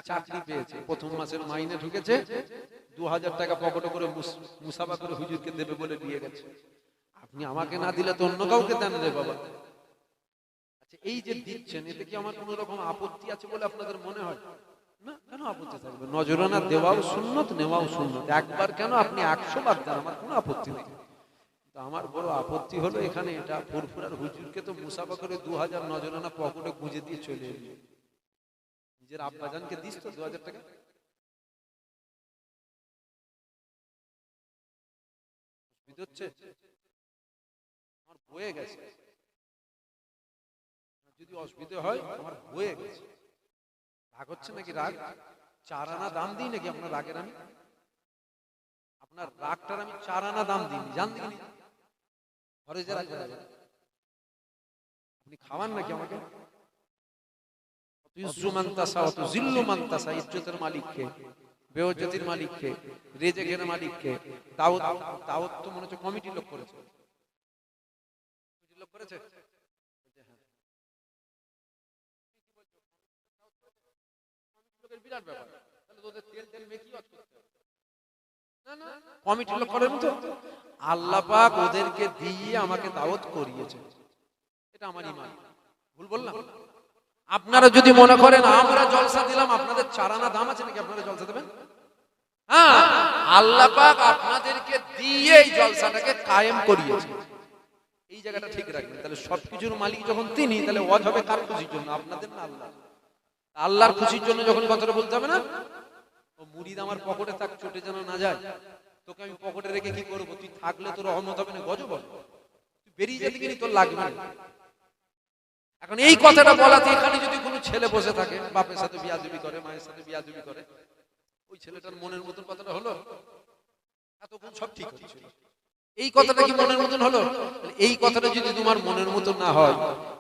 চাকরি পেয়েছে প্রথম মাসের মাইনে ঢুকেছে 2000 টাকা পকেটে করে মুসাফা করে হুজুরকে দেবে বলে দিয়ে গেছে আপনি আমাকে না দিলে তো অন্য কাউকে দেন রে বাবা আচ্ছা এই যে দিচ্ছেন এতে কি আমার কোনো রকম আপত্তি আছে বলে আপনাদের মনে হয় না কেন আপত্তি থাকবে নজরানা দেওয়াও সুন্নত নেওয়াও সুন্নত একবার কেন আপনি 100 বার দেন আমার কোনো আপত্তি নেই তো আমার বড় আপত্তি হলো এখানে এটা ফুরফুরার হুজুরকে তো মুসাফা করে 2000 নজরানা পকেটে গুঁজে দিয়ে চলে এলো নিজের আব্বাজানকে দিস তো 2000 টাকা হচ্ছে আমার বয়ে গেছে যদি অসুবিধা হয় আমার বয়ে গেছে রাগ হচ্ছে নাকি রাগ 4 আনা দাম দিই নাকি আপনার রাগের আমি আপনার রাগটার আমি 4 আনা দাম দিই জানেন কি ঘরে যারা আপনি খাওয়ান নাকি আমাকে ইজ্জু মান তাসা ওয়া তুযিল্লু মান তাসা ইজ্জতের মালিক কে বেওজ্জতির মালিক কে রিজেকের মালিক কে দাওয়াত তো মনে হচ্ছে কমিটি লোক করেছে কমিটি লোক করেছে বিরাট ব্যাপার তাহলে তোদের তেল মেকি করতে না না কমিটি লোক করেন তো আল্লাহ পাক ওদেরকে দিয়ে আমাকে দাওয়াত করিয়েছে এটা আমার ঈমান ভুল বললাম আপনারা যদি মনে করেন আমরা জলসা দিলাম আপনাদের 4 আনা দাম আছে নাকি আপনারা জলসা দেবেন হ্যাঁ আল্লাহ পাক আপনাদেরকে দিয়ে এই জলসাটাকে কায়েম করিয়েছে এই জায়গাটা ঠিক রাখবেন তাহলে সবকিছুর মালিক যখন তিনি তাহলে ওয়াজ হবে কার খুশির জন্য আপনাদের না আল্লাহ আল্লাহর খুশির জন্য যখন কথাটা বলতে হবে না ও মুরিদ আমার পকেটে থাক চটে যেন না যায় তোকে আমি পকেটে রেখে কি করব তুই থাকলে তোর রহমত হবে না গজব হবে তুই বেরিয়ে যেতে গেলি তোর লাগবে না এখন এই কথাটা বলাতে এখানে যদি কোনো ছেলে বসে থাকে বাপের সাথে বিয়াদবি করে মায়ের সাথে বিয়াদবি করে ওই ছেলেটার মনের মতন কথাটা হলো এতক্ষণ সব ঠিক হচ্ছে এই কথাটা কি মনের মতন হলো এই কথাটা যদি তোমার মনের মতন না হয়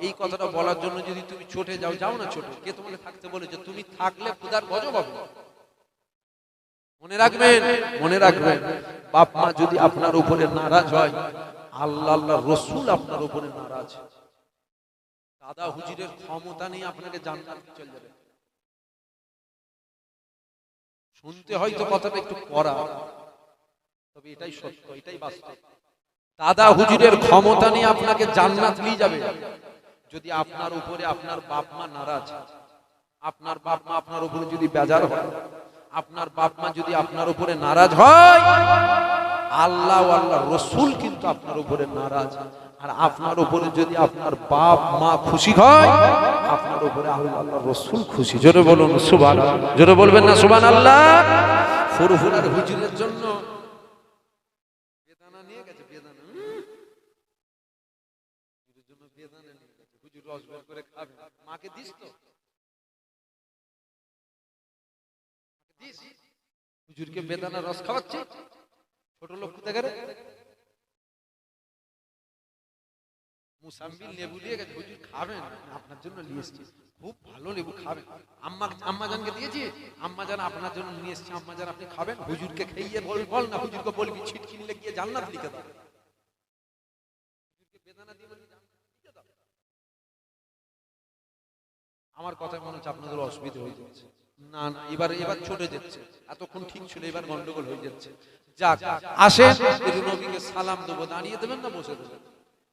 এই কথাটা বলার জন্য যদি তুমি ছোটে যাও না ছোটে কে তোমাকে থাকতে বলেছে তুমি থাকলে খোদার গজব হবে মনে রাখবেন বাপ মা যদি আপনার উপরে নারাজ হয় আল্লাহ রাসূল আপনার উপরে নারাজ দাদা হুজুরের ক্ষমতা নেই আপনাকে জান্নাতে চলে যাবে। শুনতে হয়তো কথাটা একটু কড়া, তবে এটাই সত্য, এটাই বাস্তব। দাদা হুজুরের ক্ষমতা নিয়ে আপনাকে জান্নাত নিয়ে যাবে যদি আপনার উপরে আপনার বাপ মা নারাজ, আপনার বাপ মা আপনার উপরে যদি বেজার হয়, আপনার বাপ মা যদি আপনার উপরে নারাজ হয়, আল্লাহ ও আল্লাহর রাসূল কিন্তু আপনার উপরে নারাজ। আর আপনার উপরে যদি আপনার বাপ মা খুশি হয়, আপনার উপরে আল্লাহ আল্লাহর রাসূল খুশি। জোরে বলুন সুবহানাল্লাহ। জোরে বলবেন না সুবহানাল্লাহ? ফুরফুরার হুজুরের জন্য বেদানা নিয়ে গেছে, বেদানা হুজুরের জন্য বেদানা নিয়ে গেছে। হুজুর রস বের করে খাবে, মাকে দিস তো, দিস। হুজুরকে বেদানা রস খাওয়াচ্ছে, ছোট লোক কোথায় গেলে মুসাম্বিল লেবু নিয়ে গেছে, হুজুর খাবেন, আপনার জন্য নিয়ে এসেছি, খুব ভালো লেবু, খাবেন। আম্মা জানকে দিয়েছি, আম্মা জান আপনার জন্য নিয়ে এসেছি, আম্মা জান আপনি খাবেন। হুজুরকে খাইয়ে বল না, হুজুরকে বলবি ছিট কিনলে গিয়ে জান্নাত লিখে দাও। হুজুরকে বেদানা দিয়ে বলবি জান্নাত লিখে দাও। আমার কথা মনে হচ্ছে আপনাদের অসুবিধা হয়ে যাচ্ছে। না না, এবার ছোটে যাচ্ছে, এতক্ষণ ঠিক ছিল, এবার গন্ডগোল হয়ে যাচ্ছে। যাক, আসেন নবীকে সালাম দেবো। দাঁড়িয়ে দেবেন না বসে দেবেন?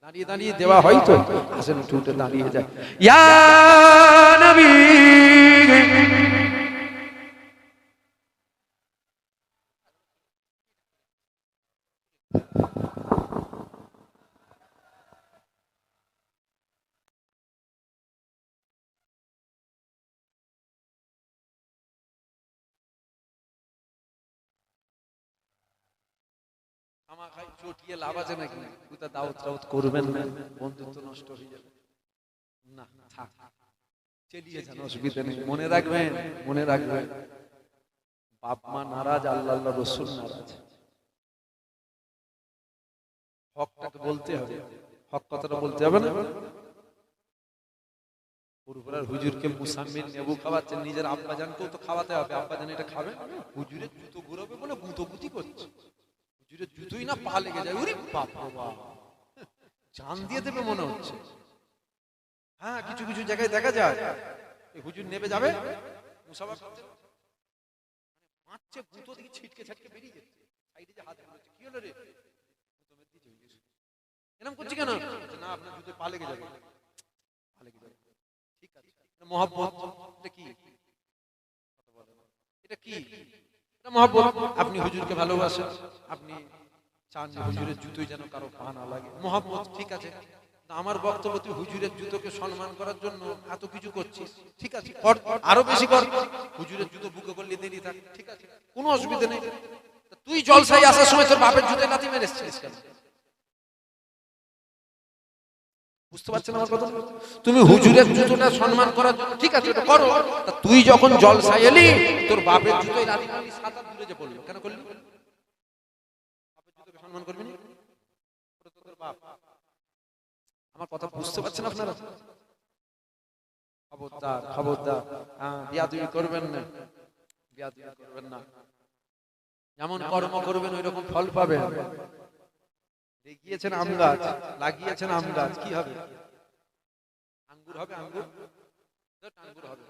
দাঁড়িয়ে দাঁড়িয়ে দেওয়া হয় তো, আসেন একটু উঠে দাঁড়িয়ে যায়। ইয়া নবী আমার খাই চটিয়ে লাভ আছে নাকি? কোথা দাওয়াত টাওয়াত করবেন না, বন্ধুত্ব নষ্ট হয়ে যাবে। না থাক, চালিয়ে যান, অসুবিধা নেই। মনে রাখবেন, মনে রাখবেন, বাপ মা নারাজ, আল্লাহ আল্লাহ রাসূল নারাজ। হকটাকে বলতে হবে, হক কথাটা বলতে হবে না? ফুরফুরার হুজুরকে মুসাম্মিল লেবু খাওয়াচ্ছেন, নিজের আব্বা জানকেও তো খাওয়াতে হবে। আব্বা জান এটা খাবেন, হুজুরের জুতো ঘুরাবে বলে গুঁতোগুতি করছে। হুজুরের জুতোই না পা লেগে যায়, ওরে বাপ রে বাপ, জান দিয়ে দেবে মনে হচ্ছে। হ্যাঁ, কিছু কিছু জায়গায় দেখা যায় হুজুর নেবে যাবে, মুসাফা করতে মারছে, গুঁতো দিকে ছিটকে ছাটকে বেরিয়ে যাচ্ছে, সাইডে যে হাত ধরেছে, কি হলো রে, গুঁতো মেরে দিয়েছে, এরকম করছি কেন? না আপনার জুতো পা লেগে যাবে, পা লেগে যাবে। ঠিক আছে, মহব্বত। এটা কি? এটা কি? এটা মহব্বত। আপনি হুজুরকে ভালোবাসেন, আপনি চান যে হুজুরের জুতোই যেন কারো পা না লাগে, মহব্বত। ঠিক আছে, আমার বক্তব্য তুই হুজুরের জুতোকে সম্মান করার জন্য এত কিছু করছিস, ঠিক আছে, কর, আরো বেশি কর। হুজুরের জুতো বুকে করলে দেরি থাক, ঠিক আছে, কোনো অসুবিধা নেই। তুই জলসায় আসার সময় তোর বাপের জুতোয় লাথি মেরেছিস কেন? বুঝতে পারছেন আমার কথা? তুমি হুজুরের জুতোটা সম্মান করার জন্য, ঠিক আছে, এটা করো। তুই যখন জলসায় এলি, তোর বাপের জুতোয় লাথি মারলি, সাত হাত দূরে যে পড়লো, কেন করলি? বাপের জুতোকে সম্মান করবি না? তোর বাপ। আমার কথা বুঝতে পারছেন আপনারা? খবরদার, খবরদার, বিয়াদবি করবেন না, বিয়াদবি করবেন না। যেমন কর্ম করবেন ওই রকম ফল পাবেন। দেখিয়েছেন আম গাছ, লাগিয়েছেন আম গাছ, কি হবে? আঙ্গুর হবে, আঙ্গুর, আঙ্গুর হবে,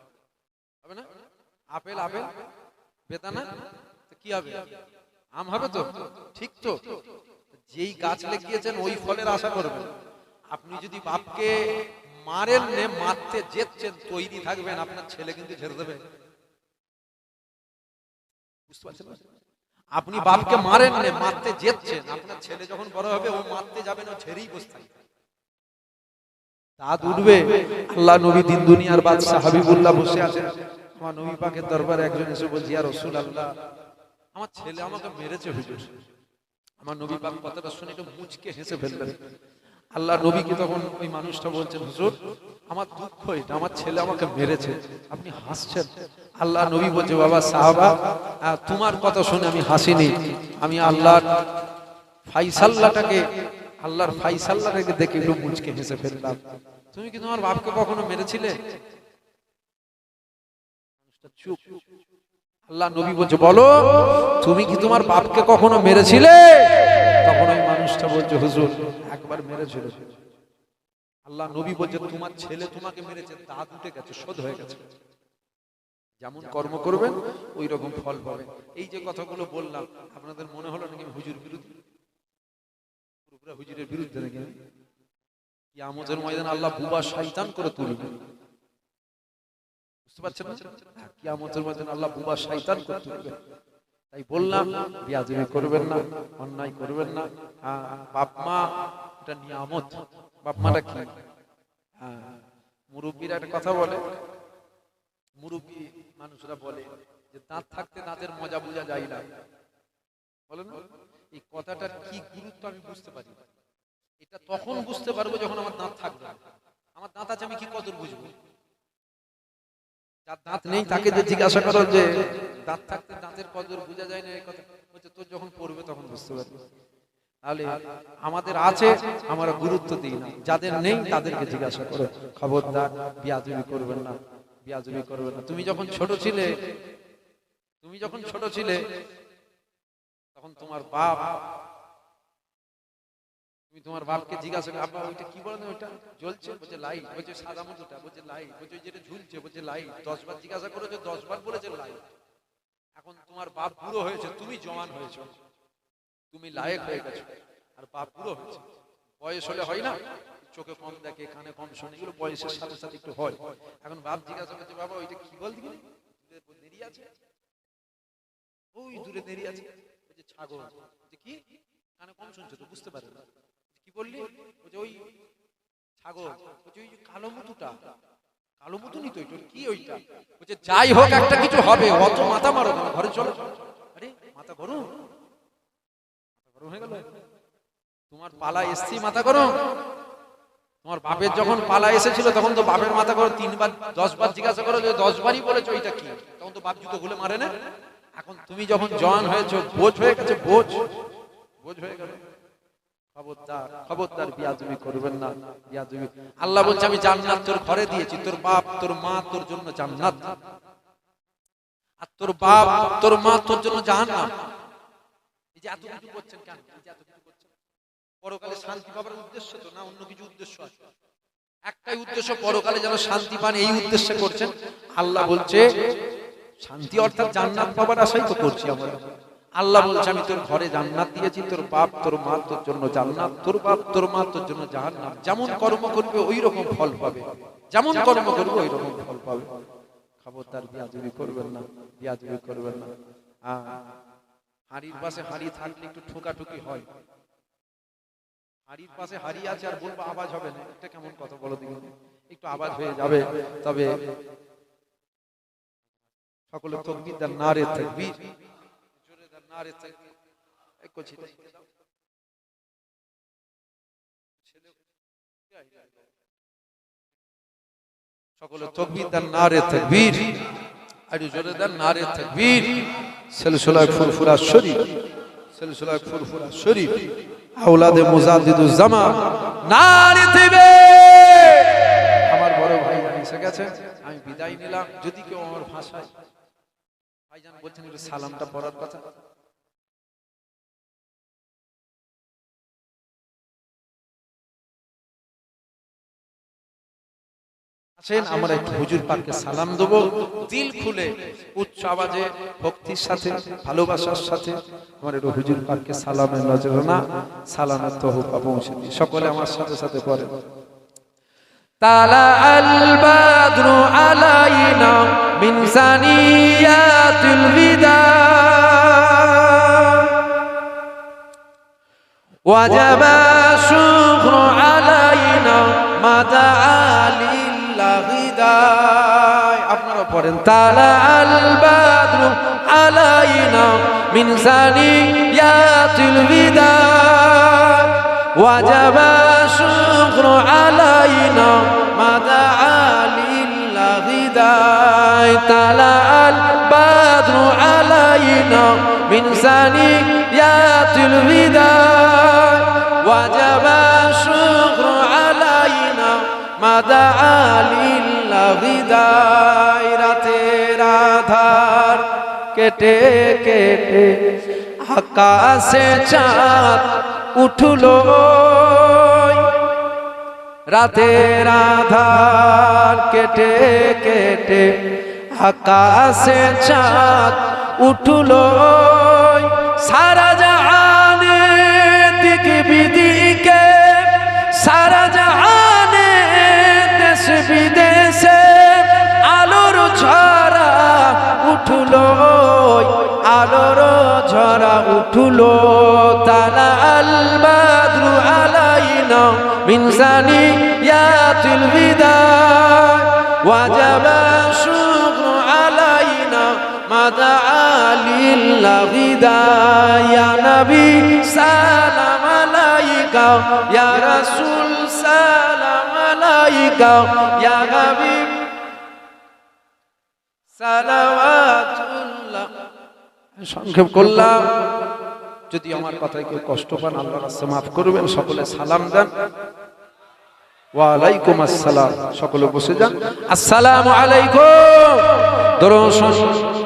হবে না? আপেল, আপেল, বেদানা, কি হবে? আম হবে তো, ঠিক তো? যেই গাছ লাগিয়েছেন ওই ফলের আশা করবেন। আপনি যদি বাপকে মারেন নে, মারতে যেচ্ছেন, তৈরি থাকবেন, আপনার ছেলে কিন্তু ছেড়ে দেবে। বুঝতে পারছেন? আপনি বাপকে মারেন নে, মারতে যেচ্ছেন, আপনার ছেলে যখন বড় হবে ও মারতে যাবেন, ও ছেড়েই বসে থাকবে। দাঁত উঠবে। আল্লাহ নবী দিন দুনিয়ার বাদশা হাবিবুল্লাহ বসে আছেন, আমার নবী পাকের দরবারে একজন এসে বলছে, ইয়া রাসূলুল্লাহ, আমার ছেলে আমাকে মেরেছে হুজুর। আমার নবী পাক কথাটা শুনে একটু মুচকে হেসে ফেললেন। আল্লাহ নবীকে তখন ওই মানুষটা বলছেন, হুজুর আমার দুঃখ এটা, আমার ছেলে আমাকে মেরেছে, আপনি হাসছেন। আল্লাহ নবী বলছে, বাবা সাহাবা, তোমার কথা শুনে আমি হাসিনি, আমি আল্লাহর ফাইসাল্লাটাকে, আল্লাহর ফাইসাল্লাটাকে দেখে একটু মুচকে হেসে ফেললাম। তুমি কি তোমার বাপকে কখনো মেরেছিলে? চুপ। আল্লাহ নবী বলছে, বলো তুমি কি তোমার বাপকে কখনো মেরেছিলে? তখন ওই মানুষটা বলছে, হুজুর একবার মেরেছিল। আল্লাহ নবী বলছে তোমার ছেলে তোমাকে মেরেছে, দাঁত উঠে গেছে, শোধ হয়ে গেছে। যেমন কর্ম করবেন ওই রকম ফল পাবেন। এই যে কথাগুলো বললাম, আপনাদের মনে হলো নাকি আমি হুজুর বিরোধী? পুরোপুরি হুজুরের বিরুদ্ধে নাকি? কিয়ামতের ময়দানে আল্লাহ বুবা শয়তান করে তুলবে, বুঝতে পারছেন না? কিয়ামতের ময়দানে আল্লাহ বুবা শয়তান করে তুলবে। তাই বললাম বেয়াদবি করবেন না, অন্যায় করবেন না। বাপ মা এটা নিয়ামত। বাপ মাটা কি? মুরব্বীরা একটা কথা বলে, মুরব্বী মানুষরা বলে যে দাঁত থাকতে দাঁতের মজা বোঝা যায় না, বলে না? এই কথাটার কি গুরুত্ব আমি বুঝতে পারি। এটা তখন বুঝতে পারবো যখন আমার দাঁত থাকবে। আমার দাঁত আছে, আমি কি কদর বুঝবো? যার দাঁত নেই তাকে যে জিজ্ঞাসা করো যে দাঁত থাকতে দাঁতের কদর বোঝা যায় না, এই কথা বলছে তোর যখন পড়বে তখন বুঝতে পারবে। তাহলে আমাদের আছে, আমরা গুরুত্ব দিই না। যাদের নেই তাদেরকে জিজ্ঞাসা করো। খবরদার বেয়াদবি করবেন না, বেয়াদবি করবেন না। তুমি যখন ছোট ছিলে তখন তোমার বাপ, তুমি তোমার বাপকে জিজ্ঞাসা করো আব্বা ওইটা কি বলেন, ওইটা জ্বলছে? বলছে লাইট। বলছে সাদা মধুটা? বলছে লাইট। বলছে যেটা ঝুলছে? বলছে লাইট। 10 বার জিজ্ঞাসা করেছে, 10 বার বলেছে লাইট। এখন তোমার বাপ বুড়ো হয়েছে, তুমি জওয়ান হয়েছো, তুমি লায়েক হয়ে গেছো, আর বাপ বুড়ো হয়েছে। বয়স হলে হয় না, চোখে কম দেখে, কানে কম শোনে, এগুলো বয়সের সাথে সাথে একটু হয়। এখন বাপ জিজ্ঞাসা করছে বাবা ওইটা কি বল দিবি, দেরি আছে, ওই দূরে দেরি আছে। বলছে ছাগল। বলছে কি? কানে কম শুনছো তো, বুঝতে পারে না। কি বললি? বলছে ওই ছাগল। বলছে ওই যে কালো মুতুটা, কালো মুতুনি তো ওইটা কি? ওইটা। বলছে যাই হোক একটা কিছু হবে, অত মাথা মারো না, ঘরে চলো। আরে মাথা গরম, গরম হয়ে গেল? তোমার পালা এসছি মাথা গরম? তোমার বাপের যখন পালা এসেছিল তখন তো বাপের মাথা গরম 3 বার 10 বার জিজ্ঞাসা করো, 10 বারই বলেছো ওইটা কি, তখন তো বাপ জুতো খুলে মারে না। এখন তুমি যখন জওয়ান হয়েছো, বোঝ হয়ে গেছে, বোঝ হয়ে গেল। খবরদার, খবরদার বেয়াদবি করবেন না, বেয়াদবি। আল্লাহ বলছে আমি জান্নাত তোর ঘরে দিয়েছি, তোর বাপ তোর মা তোর জন্য জান্নাত, আর তোর বাপ তোর মা তোর জন্য জাহান্নাম। এই যে এত কিছু করছেন কেন? এই যে এত কিছু করছেন পরকালে শান্তি পাবার উদ্দেশ্য তো না, অন্য কিছু উদ্দেশ্য আছে? একটাই উদ্দেশ্য, পরকালে যেন শান্তি পান, এই উদ্দেশ্যে করছেন। আল্লাহ বলছে শান্তি অর্থাৎ জান্নাত পাবার আশাই তো করছি আমরা। আল্লাহ বলছে আমি তোর ঘরে জান্নাত দিয়েছি, তোর বাপ তোর মা তোর জন্য জান্নাত, তোর বাপ তোর মা তোর জন্য জাহান্নাম। যেমন কর্ম করবে ওই রকম ফল পাবে, যেমন কর্ম করবে ওই রকম ফল পাবে। খবরদার বেয়াদবি করবেন না, বেয়াদবি করবেন না। হাড়ির পাশে হাড়ি থাকলে একটু ঠোকাঠুকি হয়। হাড়ির পাশে হাড়ি আছে আর বলবো আওয়াজ হবে না, এটা কেমন কথা বলো দেখি? একটু আওয়াজ হয়ে যাবে। তবে সকলে তাকবীর দেন, নারে তাকবীর, জোরে দেন নারে তাকবীর। এক কোচি সকলে তাকবীর দেন, নারে তাকবীর, আর জোরে দেন নারে তাকবীর। সিলসিলা ফুরফুরা শরীফ, সিলসিলা ফুরফুরা শরীফ, আওলাদে মুজাদ্দিদুজ জামান, নারে তাকবীর। আমার বড় ভাই এসে গেছে, আমি বিদায় নিলাম। যদি কেউ আমার ভাষায় ভাইজান বলছেন একটু সালামটা পড়ার কথা। আসেন আমরা একটু হুজুর পাককে সালাম দেব, দিল খুলে উচ্চ আওয়াজে ভক্তির সাথে ভালোবাসার সাথে আমার একটু হুজুর পাককে সালামের নজরানা, সালামের তহফা পৌঁছে দিই। সকলে আমার সাথে সাথে পড়েন। তালা আল বাদরু আলাইনা মিন সানিয়াতিল বিদা ওয়াজাবা শুকরু আলাইনা মাদা লিল্লাহি গিদায়। আপনারা পড়েন তালা আল বাদরু আলাইনা মিন সানিয়াতিল বিদা ওয়াজাবা শুকরু আলাইনা মাদা লিল্লাহি গিদায়। তালা আল বাদরু আলাইনা মিন সানিয়াতিল বিদা ওয়াজাবা শুকরু আলাইনা মাদা লিল্লাহি গিদায়। রাতের আধার কেটে কেটে আকাশে চাঁদ উঠলো, রাতের আধার কেটে কেটে আকাশে চাঁদ উঠলো সারা জাহানে দিক বিদিকে সারা জাহানে দেশ বিদেশে আলোর ঝরা উঠলো আলোর ঝরা উঠলো তালা আল বাদরু আলাইনা মিন সানিয়াতিল বিদায় ওয়াজাবা শুকরু আলাইনা মাদা লিল্লাহ বিদায় ইয়া নবী সালাম আলাইকা ইয়া রাসূল সালাম আলাইকা ইয়া হাবিব সালাওয়াতুল্লাহ। সংক্ষেপ করলাম, যদি আমার কথায় কেউ কষ্ট পান আল্লাহর কাছে মাফ করবেন। সকলে সালাম দেন। ওয়া আলাইকুম আসসালাম। সকলে বসে যান। আসসালামু আলাইকুম। দরুদ